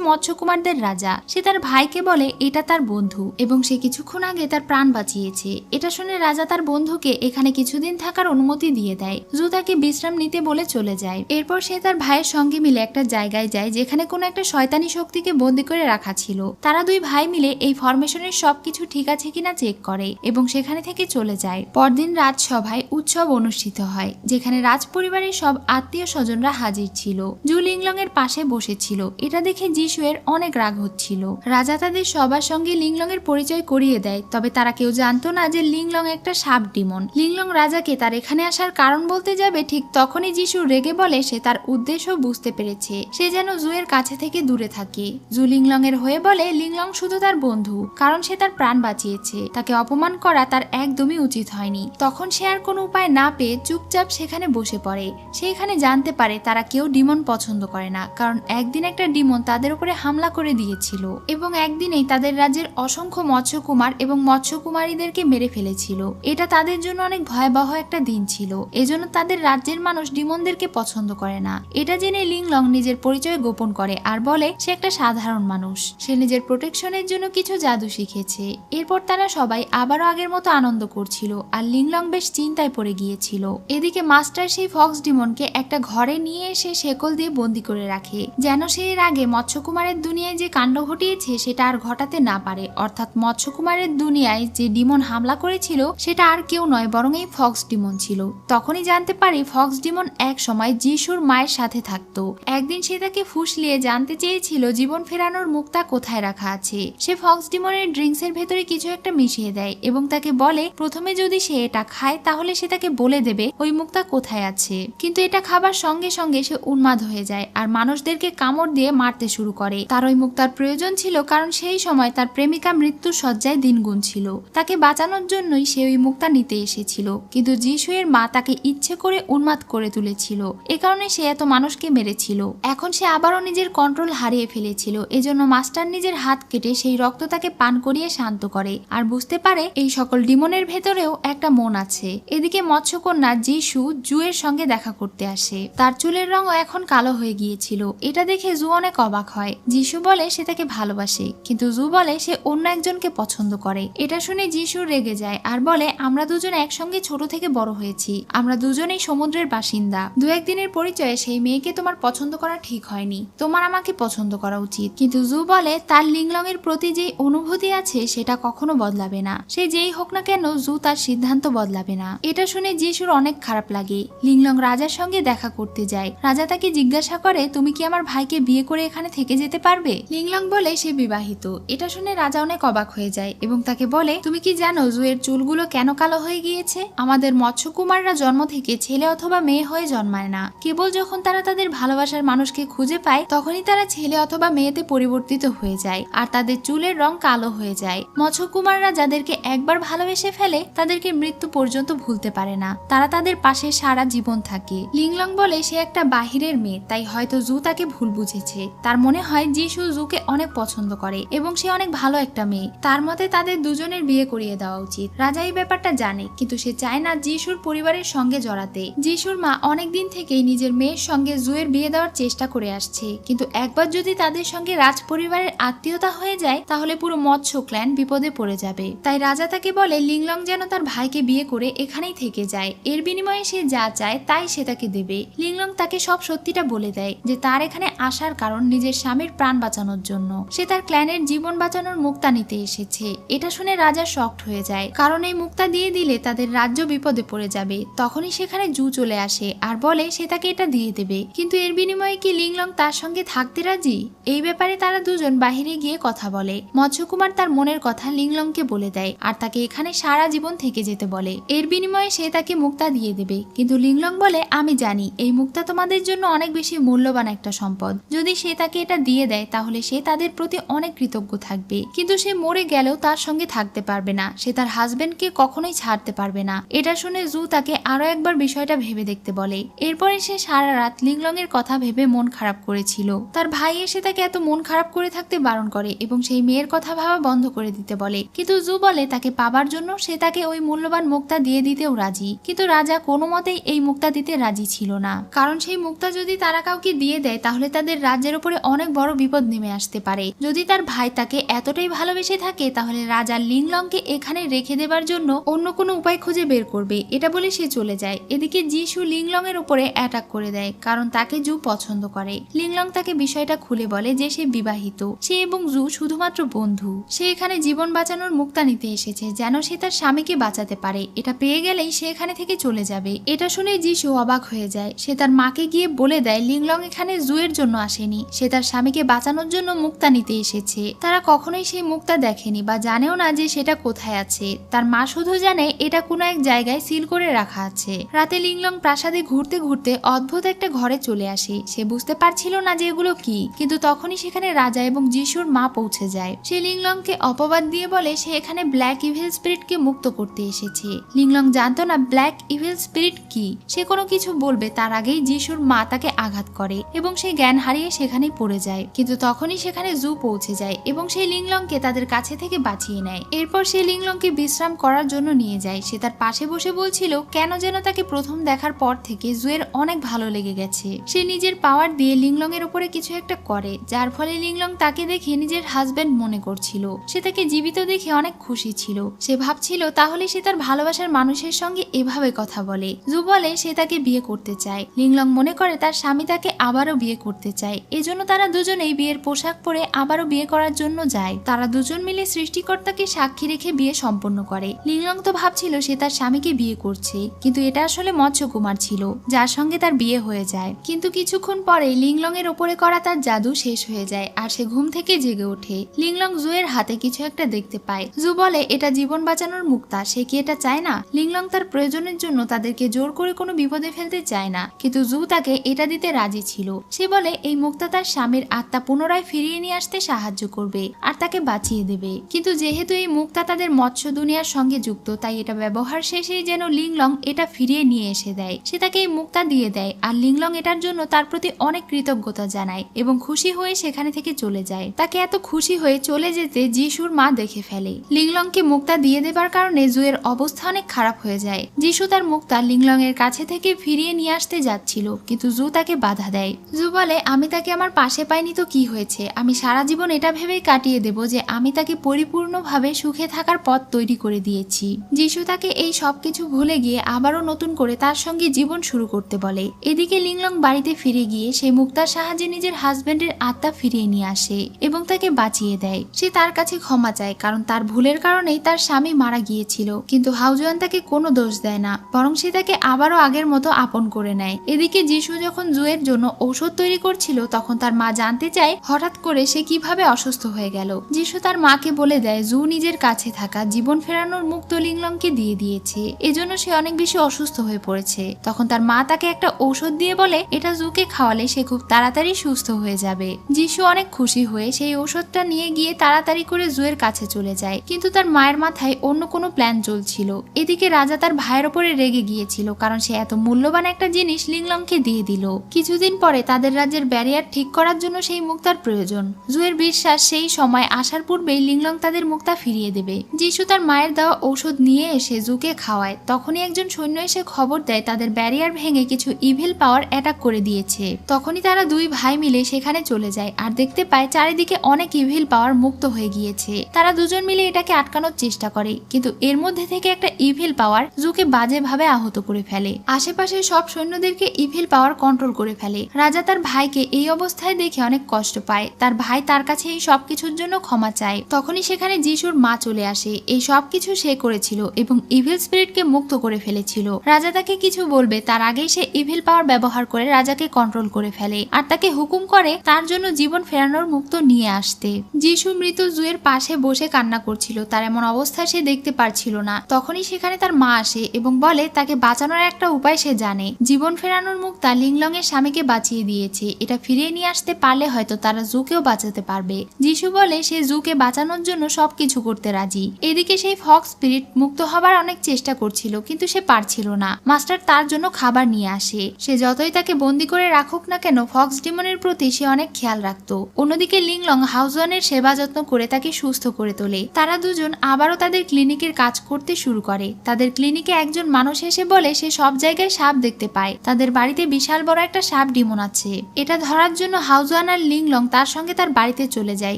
মৎস্যকুমারদের রাজা। সে তার ভাইকে বলে এটা তার বন্ধু এবং সে কিছুক্ষণ আগে তার প্রাণ বাঁচিয়েছে। এটা শুনে রাজা তার বন্ধুকে এখানে কিছুদিন থাকার অনুমতি দিয়ে দেয়। জু তাকে বিশ্রাম নিতে বলে চলে যায়। এরপর সে তার ভাইয়ের সঙ্গে মিলে একটা জায়গায় যায় যেখানে কোনো একটা শয়তানি শক্তিকে বন্দী করে রাখা ছিল। তারা দুই ভাই মিলে এই ফরমেশনের সবকিছু ঠিক আছে কিনা চেক করে এবং সেখানে থেকে চলে যায়। পরদিন রাজসভায় উৎসব অনুষ্ঠিত হয় যেখানে রাজ পরিবারের সব আত্মীয় স্বজনরা হাজির ছিল। জু লিংলং এর পাশে বসেছিল। এটা দেখে জিসুয়ের অনেক রাগ হচ্ছিল। রাজা তাদের সবার সঙ্গে লিংলং এর পরিচয় করিয়ে দেয়, তবে তারা কেউ জানতো না যে লিংলং একটা সাপ ডিমন। লিংলং রাজাকে তার এখানে আসার কারণ বলতে যাবে ঠিক তখনই জিসু রেগে বলে সে তার উদ্দেশ্য বুঝতে পেরেছে। সে যেন জুয়ের কাছে থেকে দূরে থাকে। জু লিংলং এর হয়ে বলে লিংলং শুধু তার বন্ধু, কারণ সে তার প্রাণ বাঁচিয়েছে। তাকে অপমান করা তার একদমই উচিত হয়নি। তখন সে আর কোনো উপায় না পেয়ে চুপচাপ সেখানে বসে পড়ে। সে এখানে জানতে পারে তারা কেউ ডিমন পছন্দ করে না, কারণ একদিন একটা ডিমন তাদের উপরে হামলা করে দিয়েছিল এবং একদিনেই তাদের রাজ্যের অসংখ্য মৎস্যকুমার এবং মৎস্যকুমারীদেরকে মেরে ফেলেছিল। এটা তাদের জন্য অনেক ভয়াবহ একটা দিন ছিল। এজন্য তাদের রাজ্যের মানুষ ডিমনদেরকে পছন্দ করে না। এটা জেনে লিংলং নিজের পরিচয় গোপন করে আর বলে সে একটা সাধারণ মানুষ। সে নিজের প্রোটেকশনের জন্য কিছু জাদু শিখেছে। এরপর তারা সবাই আবারও আগের মতো আনন্দ করছিল আর লিংলং বেশ চিন্তায় পড়ে গিয়েছিল। এদিকে মাস্টার সেই ফক্স ডিমনকে একটা ঘরে নিয়ে এসে শেকল দিয়ে বন্দি করে রাখে, যেন সে এর আগে মৎস্যকুমারের দুনিয়ায় যে কাণ্ড ঘটিয়েছে সেটা আর ঘটাতে না পারে। অর্থাৎ মৎস্যকুমারের দুনিয়ায় যে ডিমন হামলা করেছিল সেটা আর কেউ নয় বরং এই ফক্স ডিমন ছিল। তখনই জানতে পারি ফক্স ডিমন এক সময় যিশুর মায়ের সাথে থাকতো। একদিন সে তাকে ফুসলিয়ে জানতে চেয়েছিল জীবন ফেরানোর মুক্তা কোথায় রাখা আছে। সে ফক্স ডিমনের ড্রিঙ্কস এর ভেতরে কিছু একটা মিশিয়ে দেয় এবং তাকে বলে প্রথমে যদি সে এটা খায় তাহলে সে তাকে বলে দেবে ওই মুক্তা কোথায় আছে। কিন্তু এটা খাবার সঙ্গে সঙ্গে সে উন্মাদ হয়ে যায় আর মানুষদেরকে কামড় দিয়ে মারতে শুরু করে। তার ওই মুক্তার প্রয়োজন ছিল কারণ সেই সময় তার প্রেমিকা মৃত্যুর শয্যায় দিন গুনছিল। তাকে বাঁচানোর জন্যই সে ওই মুক্তা নিতে এসেছিল, কিন্তু যিশুয়ের মা তাকে ইচ্ছে করে উন্মাদ করে তুলেছিল। এ কারণে সে এত মানুষকে মেরেছিল। এখন সে আবারও নিজের কন্ট্রোল হারিয়ে ফেলেছিল। এজন্য মাস্টার নিজের হাত কেটে সেই রক্ত তাকে পান করিয়ে শান্ত করে আর বুঝতে পারে এই সকল ডিমনের ভেতরেও একটা মন আছে। এদিকে মৎস্যকন্যা যিশু জুয়ের সঙ্গে দেখা করতে আসে। তার চুলের রঙও এখন কালো হয়ে গিয়েছিল। এটা দেখে জু অনেক অবাক হয়। যিশু বলে সে তাকে ভালোবাসে, কিন্তু জু বলে সে অন্য একজনকে পছন্দ করে। এটা শুনে যিশু রেগে যায় আর বলে আমরা দুজন একসঙ্গে ছোট থেকে বড় হয়েছি, আমরা দুজনেই সমুদ্রের বাসিন্দা। দু একদিনের পরিচয়ে সেই মেয়েকে তোমার পছন্দ করা ঠিক হয়নি, তোমার আমাকে পছন্দ করা উচিত। কিন্তু জু বলে তার লিংলং এর প্রতি যে অনুভূতি আছে সেটা কখনো বদলাবে না। সে যেই হোক না কেন জু তার সিদ্ধান্ত বদলাবে না। এটা শুনে যিশুর অনেক খারাপ লাগে। লিংলং রাজার সঙ্গে দেখা করতে যায়। রাজা তাকে জিজ্ঞাসা করে তুমি কি আমার ভাইকে বিয়ে করে এখানে থেকে যেতে পারবে। লিংলং বলে সে বিবাহিত। এটা শুনে রাজা অনেক অবাক হয়ে যায় এবং তাকে বলে তুমি কি জানো জুয়ের চুলগুলো কেন কালো হয়ে গিয়েছে। আমাদের মৎস্যকুমাররা জন্ম থেকে ছেলে অথবা মেয়ে হয়ে জন্মায় না। কেবল যখন তারা তাদের ভালোবাসার মানুষকে খুঁজে পায় তখনই তারা ছেলে অথবা মেয়েতে পরিবর্তিত হয়ে যায় আর তাদের চুলের রং কালো হয়ে যায়। মৎস্যকুমাররা যাদেরকে একবার ভালোবেসে ফেলে তাদেরকে মৃত্যু পর্যন্ত ভুলতে পারে না, তারা তাদের পাশে সারা জীবন থাকে। লিংলং বলে সে একটা বাহিরের মেয়ে, তাই হয়তো জু তাকে ভুল বুঝেছে। তার মনে হয় যিশু জুকে অনেক পছন্দ করে এবং সে অনেক ভালো একটা মেয়ে। তার মতে তাদের দুজনের বিয়ে করিয়ে দেওয়া উচিত। রাজা এই ব্যাপারটা জানে, কিন্তু সে চায় না যিশুর পরিবারের সঙ্গে জড়াতে। যিশুর মা অনেকদিন থেকেই নিজের মেয়ের সঙ্গে জুয়ের বিয়ে দেওয়ার চেষ্টা করে আসছে, কিন্তু একবার যদি তাদের সঙ্গে রাজ পরিবারের আত্মীয়তা হয়ে যায় তাহলে পুরো মৎস্য ক্ল্যান বিপদে পড়ে যাবে। তাই রাজা তাকে বলে লিংলং যেন তার ভাইকে বিয়ে করে এখানেই থেকে যায়, এর বিনিময়ে সে যা চায় তাই সে তাকে দেবে। লিংলং তাকে সব সত্যিটা বলে দেয় যে তার এখানে আসার কারণ নিজের স্বামীর প্রাণ বাঁচানোর জন্য। সে তার ক্ল্যানের জীবন বাঁচানোর মুক্তা নিতে এসেছে। এটা শুনে রাজা শকড হয়ে যায়, কারণ এই মুক্তা দিয়ে দিলে তাদের রাজ্য বিপদে পড়ে যাবে। তখনই সেখানে জু চলে আসে আর বলে সে তাকে এটা দিয়ে দেবে, কিন্তু এর বিনিময়ে কি লিংলং তার সঙ্গে থাকতে রাজি? এই ব্যাপারে তারা দুজন বাহিরে গিয়ে কথা বলে। মৎস্যকুমার তার মনের কথা লিংলংকে বলে দেয় আর তাকে এখানে সারা জীবন থেকে যেতে বলে। এর বিনিময়ে সে তাকে মুক্তা দিয়ে দেবে, কিন্তু লিংলং বলে আমি জানি এই মুক্তা তোমাদের জন্য অনেক বেশি মূল্যবান একটা সম্পদ। যদি সে তাকে এটা দিয়ে দেয় তাহলে সে তাদের প্রতি অনেক কৃতজ্ঞ থাকবে, কিন্তু সে মরে গেলেও তার সঙ্গে থাকতে পারবে না। সে তার হাজবেন্ডকে কখনোই ছাড়তে পারবে না। এটা শুনে জু তাকে আরো একবার বিষয়টা ভেবে দেখতে বলে। এরপরে সে সারা রাত লিংলং এর কথা ভেবে মন খারাপ করেছিল। তার ভাই এসে তাকে এত মন খারাপ করে থাকতে বারণ করে এবং সেই মেয়ের কথা ভাবা বন্ধ করে দিতে বলে, কিন্তু জু বলে তাকে পাবার জন্য সে তাকে ওই মূল্যবান মুক্তা দিয়ে দিতেও রাজি। কিন্তু রাজা কোনো মতেই এই মুক্তা দিতে রাজি ছিল না, কারণ সেই মুক্তা যদি তারা কাউকে দিয়ে দেয় তাহলে তাদের রাজ্যের উপরে অনেক বড় বিপদ নেমে আসতে পারে। যদি তার ভাই তাকে এতটাই ভালোবেসে থাকে তাহলে রাজা লিংলংকে এখানে রেখে দেবার জন্য অন্য কোনো উপায় খুঁজে বের করবে। এটা বলে সে চলে যায়। এদিকে যিশু লিংলং এর উপরে অ্যাটাক করে দেয়, কারণ তাকে জু পছন্দ করে। লিংলং তাকে বিষয়টা খুলে বলে যে সে বিবাহিত, সে এবং জু শুধুমাত্র বন্ধু। সে এখানে জীবন বাঁচানোর মুক্তা নিতে এসেছে যেন সে তার স্বামীকে বাঁচাতে পারে। এটা পেয়ে গেলেই সে এখানে থেকে চলে যাবে। এটা শুনে যিশু অবাক হয়ে যায়। সে তার মাকে গিয়ে বলে দেয় লিংলং এখানে জুয়ের জন্য আসেনি, সে তার স্বামীকে বাঁচানোর জন্য মুক্তা নিতে এসেছে। তারা কখনোই সেই মুক্তা দেখেনি বা জানেও না যে সেটা কোথায় আছে। তার মা শুধু জানে এটা কোনো এক জায়গায় সিল করে রাখা আছে। রাতে লিংলং প্রাসাদে ঘুরতে ঘুরতে অদ্ভুত একটা ঘরে চলে আসে। সে বুঝতে পারছিল না যে এগুলো কি, কিন্তু তখনই সেখানে রাজা এবং যিশুর মা পৌঁছে যায়। সে লিংলংকে অপবাদ দিয়ে বলে সে এখানে ব্ল্যাক ইভিল স্পিরিটকে মুক্ত করতে এসেছে। লিংলং জানতো না ব্ল্যাক ইভিল স্পিরিট কি। সে কোনো কিছু বলবে তার আগেই যিশুর মা তাকে আঘাত করে এবং সে জ্ঞান হারিয়ে সেখানেই পড়ে যায়। কিন্তু তখনই সেখানে জু পৌঁছে যায় এবং সেই লিংলংকে তাদের কাছে থেকে বাঁচিয়ে নেয়। এরপর সে লিংলংকে বিশ্রাম করার জন্য নিয়ে যায়। সে তার পাশে বসে বলছিল কেন যেন তাকে প্রথম দেখার পর থেকে জুয়ের অনেক ভালো লেগে গেছে। সে নিজের পাওয়ার দিয়ে লিংলং এর উপরে কিছু একটা করে, যার ফলে লিংলং তাকে দেখে নিজের হাজবেন্ড মনে করছিল। সে তাকে জীবিত দেখে অনেক খুশি ছিল। সে ভাবছিল তাহলে সে তার ভালোবাসার মানুষের সঙ্গে এভাবে কথা বলে। জু বলে সে তাকে বিয়ে করতে চায়। লিংলং মনে করে তার স্বামী তাকে আবারও বিয়ে করতে চায়, এজন্য তারা দুজনেই বিয়ের পোশাক পরে আবারও বিয়ে করার জন্য যায়। তারা দুজন মিলে সৃষ্টিকর্তাকে সাক্ষী রেখে বিয়ে সম্পন্ন করে। লিংলং তো ভাবছিল সে তার স্বামীকে বিয়ে করছে, কিন্তু এটা আসলে মৎস্যকুমার ছিল যার সঙ্গে তার বিয়ে হয়ে যায়। কিন্তু কিছুক্ষণ পরে লিংলং এর উপরে করা তার জাদু শেষ হয়ে যায় আর সে ঘুম থেকে জেগে ওঠে। লিংলং জুয়ের হাতে কিছু একটা দেখতে পায়। জু বলে এটা জীবন বাঁচানোর মুক্তা, সে কি এটা চায় না? লিংলং তার প্রয়োজনের জন্য তাদেরকে জোর করে কোনো বিপদে ফেলতে চায় না, কিন্তু জু তাকে এটা দিতে রাজি ছিল। সে বলে এই মুক্তা তার স্বামীর আত্মা পুনরায় ফিরিয়ে নিয়ে আসতে সাহায্য করবে আর তাকে বাঁচিয়ে দেবে। কিন্তু যেহেতু এই মুক্তা তাদের মৎস্য দুনিয়ার সঙ্গে যুক্ত, তাই এটা ব্যবহার শেষেই যেন লিংলং এটা ফিরিয়ে নিয়ে এসে দেয়। সে তাকে এই মুক্তা দিয়ে দেয় আর লিংলং এটার জন্য তার প্রতি অনেক কৃতজ্ঞতা জানায় এবং খুশি হয়ে সেখানে থেকে চলে যায়। তাকে এত খুশি হয়ে চলে যেতে যিশুর মা দেখে ফেলে। লিংলংকে মুক্তা দিয়ে দেবার কারণে জুয়ের অবস্থা অনেক খারাপ হয়ে যায়। যিশু তার মুক্তা লিংলং এর কাছে থেকে ফিরিয়ে নিয়ে আসতে যাচ্ছিল, কিন্তু জু তাকে বাধা দেয়। জু বলে আমি তাকে আমার পাশে পাইনি তো কি হয়েছে, আমি সারা জীবন এটা ভেবেই কাটিয়ে দেব যে আমি তাকে পরিপূর্ণভাবে সুখে থাকার পথ তৈরি করে দিয়েছি। যিশু তাকে এই সবকিছু ভুলে গিয়ে আবারও নতুন করে তার সঙ্গে জীবন শুরু করতে বলে। এদিকে লিংলং বাড়িতে ফিরে গিয়ে সে মুক্তার সাহায্যে নিজের হাজবেন্ডের আত্মা ফিরিয়ে নিয়ে আসে এবং তাকে বাঁচিয়ে দেয়। সে তার কাছে ক্ষমা চায়, কারণ তার ভুলের কারণেই তার স্বামী মারা গিয়েছিল। কিন্তু হাউজওয়ান তাকে কোনো দোষ দেয় না, বরং সে তাকে আবারও আগের মতো আপন করে নেয়। এদিকে যিশু যখন জুয়ের জন্য ঔষধ তৈরি করছিল তখন তার মা জানতে চায় হঠাৎ করে সে কিভাবে অসুস্থ হয়ে গেল। যিশু তার মাকে বলে দেয় জু নিজের কাছে থাকা জীবন ফেরানোর মুক্ত লিংলংকে দিয়ে দিয়েছে, এজন্য সে অনেক বেশি অসুস্থ হয়ে পড়েছে। তখন তার মা তাকে একটা ঔষধ দিয়ে বলে এটা জুকে খাওয়ালে সে খুব তাড়াতাড়ি সুস্থ হয়ে যাবে। যাবে। যিশু অনেক খুশি হয়ে সেই ঔষধটা নিয়ে গিয়ে তাড়াতাড়ি করে জুয়ের কাছে চলে যায়, কিন্তু তার মায়ের মাথায় অন্য কোনো প্ল্যান চলছিল। এদিকে রাজা তার ভাইয়ের ওপরে রেগে গিয়েছিল, কারণ সে এত মূল্যবান একটা জিনিস লিংলংকে দিয়ে দিল। কিছুদিন পরে তাদের রাজ্যের ব্যারিয়ার ঠিক করার জন্য সেই মুক্তার প্রয়োজন। জুয়ের বিশ্বাস সেই সময় আসার পূর্বেই লিংলং তাদের মুক্তা ফিরিয়ে দেবে। যিশু তার মায়ের দেওয়া ঔষধ নিয়ে এসে জুকে খাওয়ায়। তখনই একজন সৈন্য এসে খবর দেয় তাদের ব্যারিয়ার ভেঙে কিছু ইভিল পাওয়ার অ্যাটাক করে দিয়েছে। তখনই তারা দুই ভাই মিলে সেখানে চলে যায় আর দেখতে পায় চারিদিকে অনেক ইভিল পাওয়ার মুক্ত হয়ে গিয়েছে। তারা দুজন মিলে এটাকে আটকানোর চেষ্টা করে, কিন্তু এর মধ্যে থেকে একটা ইভিল পাওয়ার জুকে বাজেভাবে আহত করে ফেলে। আশেপাশে সব সৈন্যদেরকে ইভিল পাওয়ার কন্ট্রোল করে ফেলে। রাজা তার ভাইকে এই অবস্থায় দেখে অনেক কষ্ট পায়। তার ভাই তার কাছে এই সবকিছুর জন্য ক্ষমা চায়। তখনই সেখানে যিশুর মা চলে আসে। এই সবকিছু সে করেছিল এবং ইভিল স্পিরিটকে মুক্ত করে ফেলেছিল। রাজা তাকে কিছু বলবে তার আগেই সে ইভিল পাওয়ার ব্যবহার করে রাজাকে কন্ট্রোল করে ফেলে আর তাকে হুকুম করে তার জন্য জীবন ফেরানোর মুক্ত নিয়ে আসতে। যিশু মৃত জুয়ের পাশে বসে কান্না করছিল। তার এমন অবস্থা সে দেখতে পারছিল না। তখনই সেখানে তার মা আসে এবং বলে তাকে বাঁচানোর একটা উপায় সে জানে। জীবন ফেরানোর মুক্তা লিংলং এর স্বামীকে বাঁচিয়ে দিয়েছে। এটা ফিরিয়ে নিয়ে আসতে পারলে হয়তো তারা জুকেও বাঁচাতে পারবে। যিশু বলে সে জুকে বাঁচানোর জন্য সবকিছু করতে রাজি। এদিকে সেই ফক্স স্পিরিট মুক্ত হবার অনেক চেষ্টা করছিল, কিন্তু সে পারছিল না। মাস্টার তার জন্য খাবার নিয়ে আসে। সে যতই তাকে বন্দি করে রাখুক না কেন, ফক্স ডিমনের প্রতি সে অনেক খেয়াল রাখতো। অন্যদিকে লিংলং হাউজওয়ানের সেবা যত্ন করে তাকে সুস্থ করে তোলে। তারা দুজন আবারও তাদের ক্লিনিকের কাজ করতে শুরু করে। তাদের ক্লিনিকে একজন মানুষ এসে বলে সে সব জায়গায় সাপ দেখতে পায়। তাদের বাড়িতে বিশাল বড় একটা সাপ ডিমন আছে। এটা ধরার জন্য হাউজওয়ান আর লিংলং তার সঙ্গে তার বাড়িতে চলে যায়,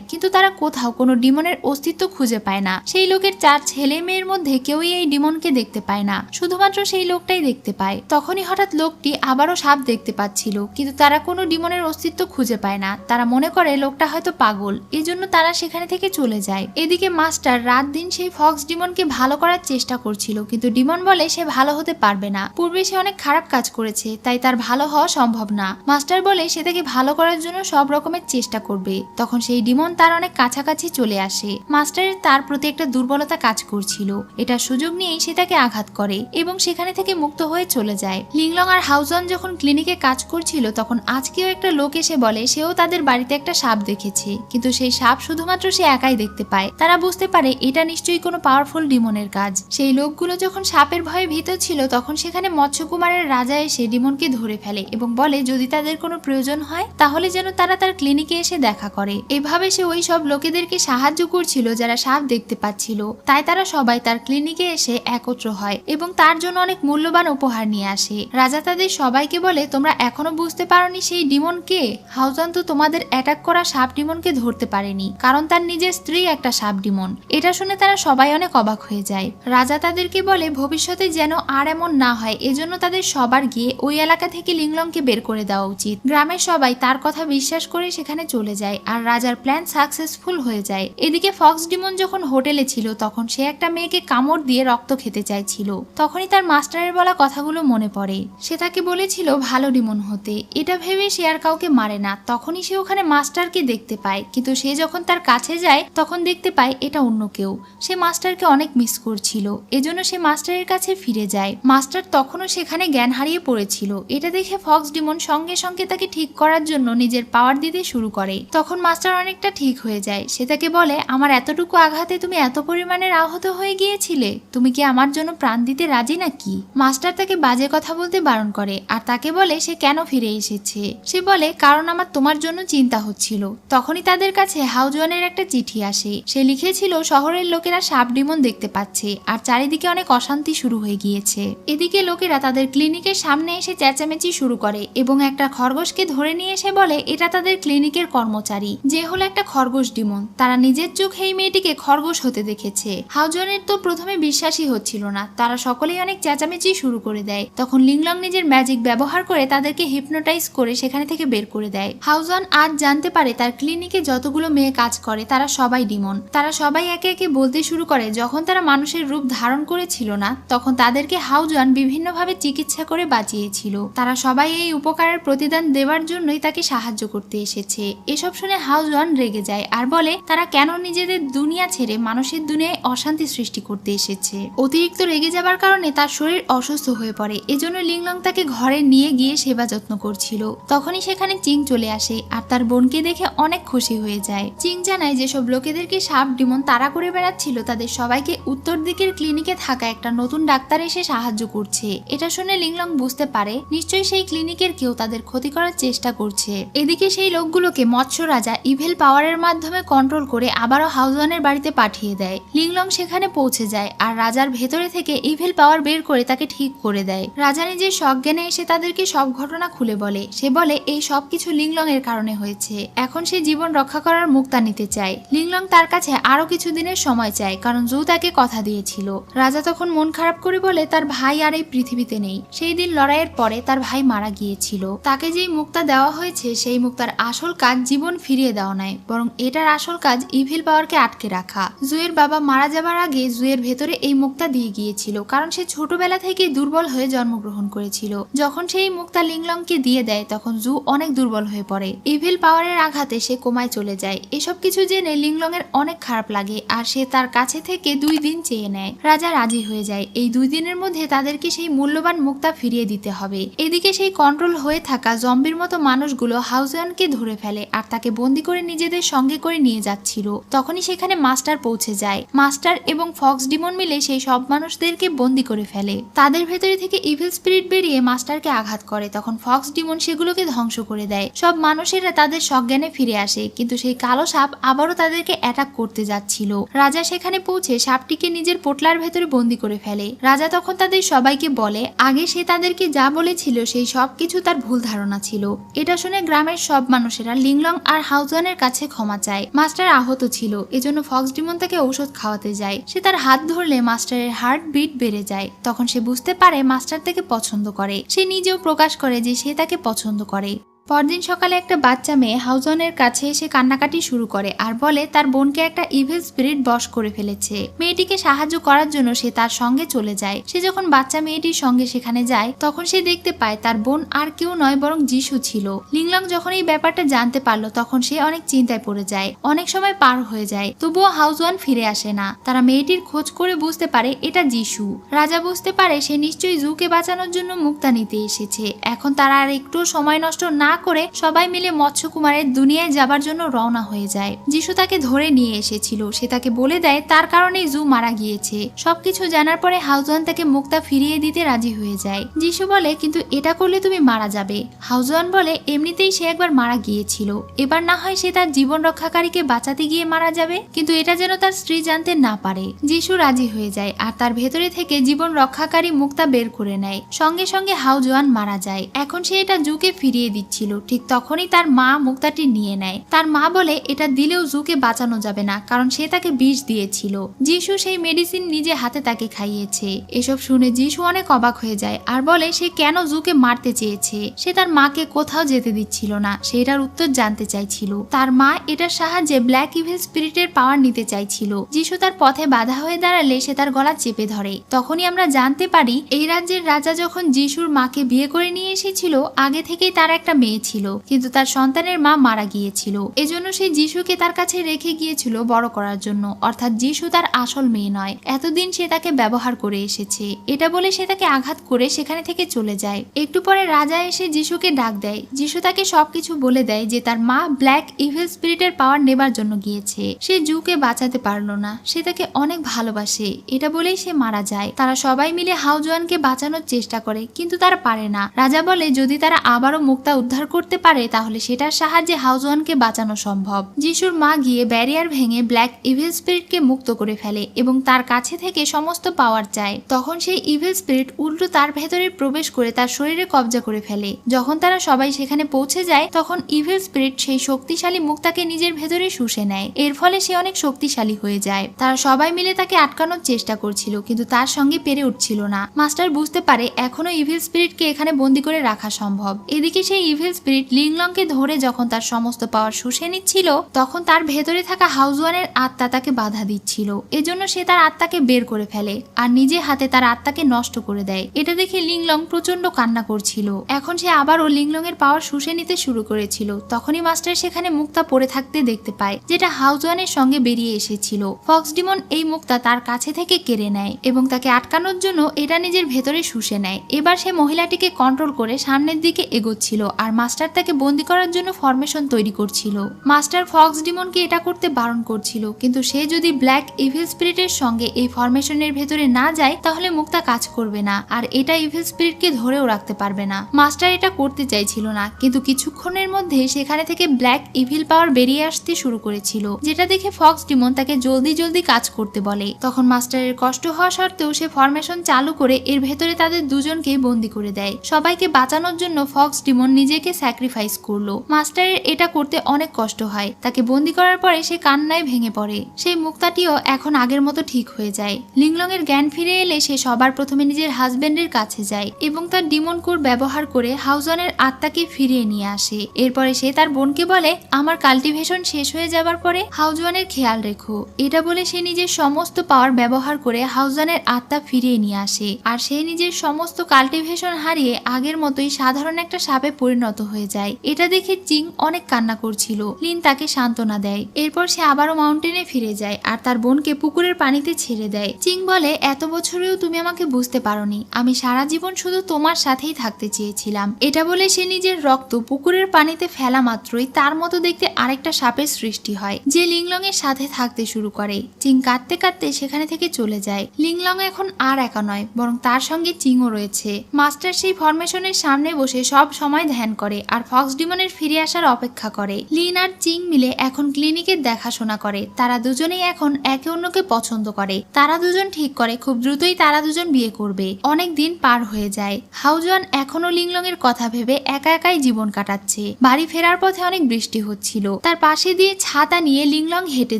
কিন্তু তারা কোথাও কোনো ডিমনের অস্তিত্ব খুঁজে পায় না। সেই লোকের 4 ছেলে মেয়ের মধ্যে কেউই এই ডিমনকে দেখতে পায় না, শুধুমাত্র সেই লোকটাই দেখতে পায়। তখনই হঠাৎ লোকটি আবারও সাপ দেখতে পাচ্ছিল, কিন্তু তারা কোনো ডিমনের অস্তিত্ব খুঁজে পায় না। তারা মনে করে লোকটা হয়তো পাগল, এজন্য তারা সেখানে থেকে চলে যায়। এদিকে মাস্টার রাত দিন সেই ফক্স ডিমনকে ভালো করার চেষ্টা করছিল, কিন্তু ডিমন বলে সে ভালো হতে পারবে না। পূর্বে সে অনেক খারাপ কাজ করেছে, তাই তার ভালো হওয়া সম্ভব না। মাস্টার বলে সে তাকে ভালো করার জন্য সব রকমের চেষ্টা করবে। তখন সেই ডিমন তার অনেক কাছাকাছি চলে আসে। মাস্টারের তার প্রতি একটা দুর্বলতা কাজ করছিল। এটা সুযোগ নিয়েই সে তাকে আঘাত করে এবং সেখানে থেকে মুক্ত হয়ে চলে যায়। লিংলং আর হাউজওয়ান যখন ক্লিনিকে কাজ করছিল, তখন আজকেও একটা লোক এসে বলে সেও তাদের বাড়িতে একটা সাপ দেখেছে, কিন্তু সেই সাপ শুধুমাত্র সে একাই দেখতে পায়। তারা বুঝতে পারে এটা নিশ্চয়ই কোনো পাওয়ারফুল ডিমনের কাজ। সেই লোকগুলো যখন সাপের ভয়ে ভীত ছিল, তখন সেখানে মৎস্যকুমারের রাজা এসে ডিমনকে ধরে ফেলে এবং বলে যদি তাদের কোনো প্রয়োজন হয় তাহলে যেন তারা তার ক্লিনিকে এসে দেখা করে। এভাবে সে ওই সব লোকেদেরকে সাহায্য করছিল যারা সাপ দেখতে পাচ্ছিল। তাই তারা সবাই তার ক্লিনিকে এসে একত্র হয় এবং তার জন্য অনেক মূল্যবান উপহার নিয়ে আসে। রাজা তাদের সবাইকে বলে তোমরা এখনো বুঝতে পারোনি সেই ডিমন কে? হাউজওয়ান তো তোমাদের অ্যাটাক করা সাপ ডিমনকে ধরতে পারেনি, কারণ তার নিজের স্ত্রী একটা সাপ ডিমন। এটা শুনে তারা সবাই অনেক অবাক হয়ে যায়। রাজা তাদেরকে বলে ভবিষ্যতে যেন আর এমন না হয়, এজন্য তাদের সবার গিয়ে ওই এলাকা থেকে লিংলংকে বের করে দেওয়া উচিত। গ্রামের সবাই তার কথা বিশ্বাস করে সেখানে চলে যায় আর রাজার প্ল্যান সাকসেসফুল হয়ে যায়। এদিকে ফক্স ডিমন যখন হোটেলে ছিল, তখন সে একটা মেয়েকে কামড় দিয়ে রক্ত খেতে চাইছিল। তখনই তার মাস্টারের বলা কথাগুলো মনে পড়ে। সে তাকে বলেছিল ভালো ডিমন হতে। এটা ভেবে সে আর কাউকে মারে না। তখনই সে ওখানে মাস্টারকে দেখতে পায়, কিন্তু সে যখন তার কাছে যায় তখন দেখতে পায় এটা অন্য কেউ। সে মাস্টারকে অনেক মিস করছিল, এজন্য সে মাস্টারের কাছে ফিরে যায়। মাস্টার তখনও সেখানে জ্ঞান হারিয়ে পড়েছিল। এটা দেখে ফক্স ডিমন সঙ্গে সঙ্গে তাকে ঠিক করার জন্য নিজের পাওয়ার দিতে শুরু করে। তখন মাস্টার অনেকটা ঠিক হয়ে যায়। সে তাকে বলে আমার এতটুকু আঘাতে তুমি এত পরিমাণের আহত হয়ে গিয়েছিলে, তুমি কি আমার জন্য প্রাণ দিতে রাজি নাকি? মাস্টার তাকে বাজে কথা বলতে বারণ করে আর তাকে বলে সে কেন ফিরে এসেছে। সে বলে কারণ আমার তোমার জন্য চিন্তা হচ্ছিল। তখনই তাদের কাছে হাউজওয়ানের একটা চিঠি আসে। সে লিখেছিল শহরের লোকেরা সাপ ডিমন দেখতে পাচ্ছে আর চারিদিকে অনেক অশান্তি শুরু হয়ে গিয়েছে। এদিকে লোকেরা তাদের ক্লিনিকের সামনে এসে চেঁচামেচি শুরু করে এবং একটা খরগোশকে ধরে নিয়ে এসে বলে এটা তাদের ক্লিনিকের কর্মচারী, যে হলো একটা খরগোশ ডিমন। তারা নিজের চোখে এই মেয়েটিকে খরগোশ হতে দেখেছে। হাউজওয়ানের তো প্রথমে বিশ্বাসই হচ্ছিল না। তারা সকলেই অনেক চেঁচামেচি শুরু করে দেয়। তখন লিংলং নিজের ম্যাজিক ব্যবহার করে তাদেরকে হিপনোটাইজ করে সেখানে থেকে বের করে দেয়। হাউজওয়ান আজ জানতে পারে তার ক্লিনিকে যতগুলো মেয়ে কাজ করে তারা সবাই ডিমন। তারা সবাই একে একে বলতে শুরু করে যখন তারা মানুষের রূপ ধারণ করেছিল না, তখন তাদেরকে হাউজওয়ান বিভিন্নভাবে চিকিৎসা করে বাঁচিয়েছিল। তারা সবাই এই উপকারের প্রতিদান দেওয়ার জন্যই তাকে সাহায্য করতে এসেছে। এসব শুনে হাউজওয়ান রেগে যায় আর বলে তারা কেন নিজেদের দুনিয়া ছেড়ে মানুষের দুনিয়ায় অশান্তি সৃষ্টি করতে এসেছে। অতিরিক্ত রেগে যাবার কারণে তার শরীর অসুস্থ হয়ে পড়ে। এজন্য লিংলং তাকে ঘরে নিয়ে গিয়ে সেবা যত্ন করছিল। তখনই সেখানে চিং চলে আসে আসে আর তার বোনকে দেখে অনেক খুশি হয়ে যায়। চিং জানায় যেসব লোকেদেরকে সাপ ডিমন তাড়া করে বেড়াচ্ছিল তাদের সবাইকে উত্তর দিকের ক্লিনিকে থাকা একটা নতুন ডাক্তার এসে সাহায্য করছে। এটা শুনে লিংলং বুঝতে পারে নিশ্চয়ই সেই ক্লিনিকের কেউ তাদের ক্ষতি করার চেষ্টা করছে। এদিকে সেই লোকগুলোকে মৎস্য রাজা ইভেল পাওয়ারের মাধ্যমে কন্ট্রোল করে আবারও হাউজওয়ানের বাড়িতে পাঠিয়ে দেয়। লিংলং সেখানে পৌঁছে যায় আর রাজার ভেতরে থেকে ইভেল পাওয়ার বের করে তাকে ঠিক করে দেয়। রাজা নিজের সজ্ঞানে এসে তাদেরকে সব ঘটনা খুলে বলে। সে বলে এই সবকিছু লিংলং এর কারণে হয়েছে। এখন সে জীবন রক্ষা করার মুক্তা নিতে চায়। লিংলং তার কাছে আরো কিছু দিনের সময় চায়, কারণ জু তাকে কথা দিয়েছিল। রাজা তখন মন খারাপ করে বলে তার ভাই আর এই পৃথিবীতে নেই। সেই দিন লড়াইয়ের পরে তার ভাই মারা গিয়েছিল। তাকে যেই মুক্তা দেওয়া হয়েছে সেই মুক্তার আসল কাজ জীবন ফিরিয়ে দেওয়া নয়, বরং এটার আসল কাজ ইভিল পাওয়ারকে আটকে রাখা। জুয়ের বাবা মারা যাবার আগে জুয়ের ভেতরে এই মুক্তা দিয়ে গিয়েছিল, কারণ সে ছোটবেলা থেকে দুর্বল হয়ে জন্মগ্রহণ করেছিল। যখন সেই মুক্তা লিংলংকে দিয়ে দেয় তখন জু অনেক দুর্বল হয়ে পড়ে। ইভিল পাওয়ারের আঘাতে সে কোমায় চলে যায়। এসব কিছু জেনে লিংলং এর অনেক খারাপ লাগে আর সে তার কাছে থেকে 2 দিন চেয়ে নেয়। রাজা রাজি হয়ে যায়। এই 2 দিনের মধ্যে তাদেরকে সেই মূল্যবান মুক্তা ফিরিয়ে দিতে হবে। এদিকে সেই কন্ট্রোল হয়ে থাকা জম্বির মতো মানুষগুলো হাউজওয়ানকে ধরে ফেলে আর তাকে বন্দি করে নিজেদের সঙ্গে করে নিয়ে যাচ্ছিল। তখনই সেখানে মাস্টার পৌঁছে যায়। মাস্টার এবং ফক্স ডিমন মিলে সেই সব মানুষদেরকে বন্দি করে ফেলে। তাদের ভেতরে থেকে ইভিল স্পিরিট বেরিয়ে মাস্টারকে আঘাত করে। তখন ফক্স ডিমন সেগুলোকে ধ্বংস করে দেয়। সব মানুষেরা তাদের সজ্ঞানে ফিরে আসে, কিন্তু সেই কালো সাপ আবারও তাদেরকে অ্যাটাক করতে যাচ্ছিল। রাজা সেখানে পৌঁছে সাপটিকে নিজের পোটলার ভেতরে বন্দি করে ফেলে। রাজা তখন তাদের সবাইকে বলে আগে সে তাদেরকে যা বলেছিল সেই সব কিছু তার ভুল ধারণা ছিল। এটা শুনে গ্রামের সব মানুষেরা লিংলং আর হাউজওয়ানের কাছে ক্ষমা চায়। মাস্টার আহত ছিল, এজন্য ফক্স ডিমন তাকে ঔষধ খাওয়াতে যায়। সে তার হাত ধরলে মাস্টারের হার্ট বিট বেড়ে যায়। তখন সে বুঝতে পারে মাস্টার তাকে পছন্দ করে। সে নিজেও প্রকাশ করে যে সে তাকে পছন্দ করে। পরদিন সকালে একটা বাচ্চা মেয়ে হাউজওয়ানের কাছে এসে কান্নাকাটি শুরু করে আর বলে তার বোনকে একটা ইভিল স্পিরিট বশ করে ফেলেছে। মেয়েটিকে সাহায্য করার জন্য সে তার সঙ্গে চলে যায়। সে যখন বাচ্চা মেয়েটির সঙ্গে সেখানে যায় তখন সে দেখতে পায় তার বোন আর কেউ নয় বরং যিশু ছিল। লিংলং যখন এই ব্যাপারটা জানতে পারলো তখন সে অনেক চিন্তায় পড়ে যায়। অনেক সময় পার হয়ে যায়, তবুও হাউজওয়ান ফিরে আসে না। তারা মেয়েটির খোঁজ করে বুঝতে পারে এটা যিশু। রাজা বুঝতে পারে সে নিশ্চয়ই জুকে বাঁচানোর জন্য মুক্তা নিতে এসেছে। এখন তারা আর একটু সময় নষ্ট না করে সবাই মিলে মৎস্যকুমারের দুনিয়ায় যাবার জন্য রওনা হয়ে যায়। যিশু তাকে ধরে নিয়ে এসেছিল। সে তাকে বলে দেয় তার কারণেই জু মারা গিয়েছে। সবকিছু জানার পরে হাউজওয়ান তাকে মুক্তা ফিরিয়ে দিতে রাজি হয়ে যায়। যিশু বলে কিন্তু এটা করলে তুমি মারা যাবে। হাউজওয়ান বলে এমনিতেই সে একবার মারা গিয়েছিল, এবার না হয় সে তার জীবন রক্ষাকারীকে বাঁচাতে গিয়ে মারা যাবে, কিন্তু এটা যেন তার স্ত্রী জানতে না পারে। যিশু রাজি হয়ে যায় আর তার ভেতরে থেকে জীবন রক্ষাকারী মুক্তা বের করে নেয়। সঙ্গে সঙ্গে হাউজওয়ান মারা যায়। এখন সে এটা জুকে ফিরিয়ে দিচ্ছিল, ঠিক তখনই তার মা মুক্তাটি নিয়ে নেয়। তার মা বলে এটা দিলেও জুকে বাঁচানো যাবে না, কারণ সে তাকে বিষ দিয়েছিল। যিশু সেই মেডিসিন নিজে হাতে তাকে খাইয়েছে। এসব শুনে যিশু অনেক অবাক হয়ে যায় আর বলে সে কেন জুকে মারতে চেয়েছে। সে তার মাকে কোথাও যেতে দিচ্ছিল না, সে এটার উত্তর জানতে চাইছিল। তার মা এটার সাহায্যে ব্ল্যাক ইভিল স্পিরিটের পাওয়ার নিতে চাইছিল। যিশু তার পথে বাধা হয়ে দাঁড়ালে সে তার গলা চেপে ধরে। তখনই আমরা জানতে পারি এই রাজ্যের রাজা যখন যিশুর মাকে বিয়ে করে নিয়ে এসেছিল আগে থেকেই তার একটা মেয়ে ছিল, কিন্তু তার সন্তানের মা মারা গিয়েছিল। এজন্য সে যিশুকে তার কাছে রেখে গিয়েছিল বড় করার জন্য, অর্থাৎ যিশু তার আসল মেয়ে নয়। এতদিন সে তাকে ব্যবহার করে এসেছে। এটা বলে সে তাকে আঘাত করে সেখানে থেকে চলে যায়। একটু পরে রাজা এসে যিশুকে ডাক দেয়। যিশু তাকে সবকিছু বলে দেয় যে তার মা ব্ল্যাক ইভিল স্পিরিটের পাওয়ার নেবার জন্য গিয়েছে। সে জুকে বাঁচাতে পারলো না, সে তাকে অনেক ভালোবাসে। এটা বলেই সে মারা যায়। তারা সবাই মিলে হাউজওয়ানকে বাঁচানোর চেষ্টা করে, কিন্তু তারা পারে না। রাজা বলে যদি তারা আবারও মুক্তা উদ্ধার করতে পারে তাহলে সেটার সাহায্যে হাউজওয়ানকে বাঁচানো সম্ভব। যিশুর মা গিয়ে ব্যারিয়ার ভেঙে ব্ল্যাক ইভিল স্পিরিটকে মুক্ত করে ফেলে এবং তার কাছে থেকে সমস্ত পাওয়ার চায়। তখন সেই ইভিল স্পিরিট উল্টো তার ভেতরে প্রবেশ করে তার শরীরে কবজা করে ফেলে। যখন তারা সবাই সেখানে পৌঁছে যায় তখন ইভিল স্পিরিট সেই শক্তিশালী মুক্তাকে নিজের ভেতরে শুষে নেয়। এর ফলে সে অনেক শক্তিশালী হয়ে যায়। তারা সবাই মিলে তাকে আটকানোর চেষ্টা করছিল, কিন্তু তার সঙ্গে পেরে উঠছিল না। মাস্টার বুঝতে পারে এখনো ইভিল স্পিরিটকে এখানে বন্দি করে রাখা সম্ভব। এদিকে সেই ইভিল স্পিরিট লিংলংকে ধরে যখন তার সমস্ত পাওয়ার শুষে নিচ্ছিল তখন তার ভেতরে থাকা হাউজওয়ানের আত্মা তাকে বাধা দিচ্ছিল। এজন্য সে তার আত্মাকে বের করে ফেলে আর নিজে হাতে তার আত্মাকে নষ্ট করে দেয়। এটা দেখে লিংলং প্রচন্ড কান্না করছিল। এখন সে আবারও লিংলং এর পাওয়ার শুষে নিতে শুরু করেছিল। তখনই মাস্টার সেখানে মুক্তা পড়ে থাকতে দেখতে পায়, যেটা হাউজওয়ানের সঙ্গে বেরিয়ে এসেছিল। ফক্স ডিমন এই মুক্তা তার কাছে থেকে কেড়ে নেয় এবং তাকে আটকানোর জন্য এটা নিজের ভেতরে শুষে নেয়। এবার সে মহিলাটিকে কন্ট্রোল করে সামনের দিকে এগোচ্ছিল আর মাস্টার তাকে বন্দি করার জন্য ফরমেশন তৈরি করছিল। মাস্টার ফক্স ডিমনকে এটা করতে বারণ করছিল, কিন্তু সে যদি ব্ল্যাক ইভিল স্পিরিটের সঙ্গে এই ফরমেশনের ভেতরে না যায় তাহলে মুক্তা কাজ করবে না, আর এটা ইভিল স্পিরিটকে ধরেও রাখতে পারবে না। মাস্টার এটা করতে চাইছিল না, কিন্তু কিছুক্ষণের মধ্যে সেখানে থেকে ব্ল্যাক ইভিল পাওয়ার বেরিয়ে আসতে শুরু করেছিল, যেটা দেখে ফক্স ডিমন তাকে জলদি জলদি কাজ করতে বলে। তখন মাস্টারের কষ্ট হওয়া সত্ত্বেও সে ফরমেশন চালু করে এর ভেতরে তাদের দুজনকে বন্দি করে দেয়। সবাইকে বাঁচানোর জন্য ফক্স ডিমন নিজেকে স্যাক্রিফাইস করলো। মাস্টারের এটা করতে অনেক কষ্ট হয়। তাকে বন্দি করার পরে সে কান্নায় ভেঙে পড়ে। সেই মুক্তাটিও এখন আগের মতো ঠিক হয়ে যায়। লিংলং এর জ্ঞান ফিরে এলে সে সবার প্রথমে নিজের হাজবেন্ডের কাছে যায় এবং তার ডিমন কোর ব্যবহার করে হাউজনের আত্মাকে ফিরিয়ে নিয়ে আসে। এরপরে সে তার বোনকে বলে, আমার কাল্টিভেশন শেষ হয়ে যাবার পরে হাউজনের খেয়াল রেখো। এটা বলে সে নিজের সমস্ত পাওয়ার ব্যবহার করে হাউজনের আত্মা ফিরিয়ে নিয়ে আসে, আর সে নিজের সমস্ত কাল্টিভেশন হারিয়ে আগের মতোই সাধারণ একটা সাপে পরিণত হয়ে যায়। এটা দেখে চিং অনেক কান্না করছিল। লিন তাকে সান্ত্বনা দেয়। এরপর সে আবারও মাউন্টেনে ফিরে যায় আর তার বোনকে পুকুরের পানিতে ছেড়ে দেয়। চিং বলে, এত বছরেও তুমি আমাকে বুঝতে পারোনি, আমি সারা জীবন শুধু তোমার সাথেই থাকতে চেয়েছিলাম। এটা বলে সে নিজের রক্ত পুকুরের পানিতে ফেলা মাত্রই তার মতো দেখতে আরেকটা সাপের সৃষ্টি হয়, যে লিংলং এর সাথে থাকতে শুরু করে। চিং কাঁদতে কাঁদতে সেখানে থেকে চলে যায়। লিংলং এখন আর একা নয়, বরং তার সঙ্গে চিংও রয়েছে। মাস্টার সেই ফরমেশনের সামনে বসে সব সময় ধ্যান করে আর ফক্স ডিমনের ফিরে আসার অপেক্ষা করে। লিন আর চিং মিলে এখন ক্লিনিকের দেখাশোনা করে। তারা দুজনেই এখন একে অন্যকে পছন্দ করে। তারা দুজন ঠিক করে খুব দ্রুতই তারা দুজন বিয়ে করবে। অনেক দিন পার হয়ে যায়। হাউজন এখনো লিংলং এর কথা ভেবে একা একাই জীবন কাটাচ্ছে। বাড়ি ফেরার পথে অনেক বৃষ্টি হচ্ছিল। তার পাশে দিয়ে ছাতা নিয়ে লিংলং হেঁটে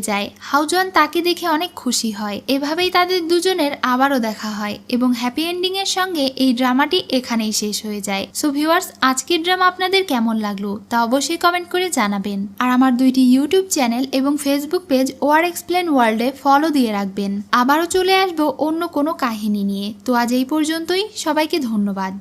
যায়। হাউজন তাকে দেখে অনেক খুশি হয়। এভাবেই তাদের দুজনের আবারও দেখা হয় এবং হ্যাপি এন্ডিং এর সঙ্গে এই ড্রামাটি এখানেই শেষ হয়ে যায়। সো ভিউয়ার্স, আজকের ড্রামা আপনাদের কেমন লাগলো তা অবশ্যই কমেন্ট করে জানাবেন। আর আমার দুইটি ইউটিউব চ্যানেল এবং ফেসবুক পেজ ওয়ার এক্সপ্লেন ওয়ার্ল্ডে ফলো দিয়ে রাখবেন। আবারও চলে আসবো অন্য কোনো কাহিনী নিয়ে। তো আজ এই পর্যন্তই, সবাইকে ধন্যবাদ।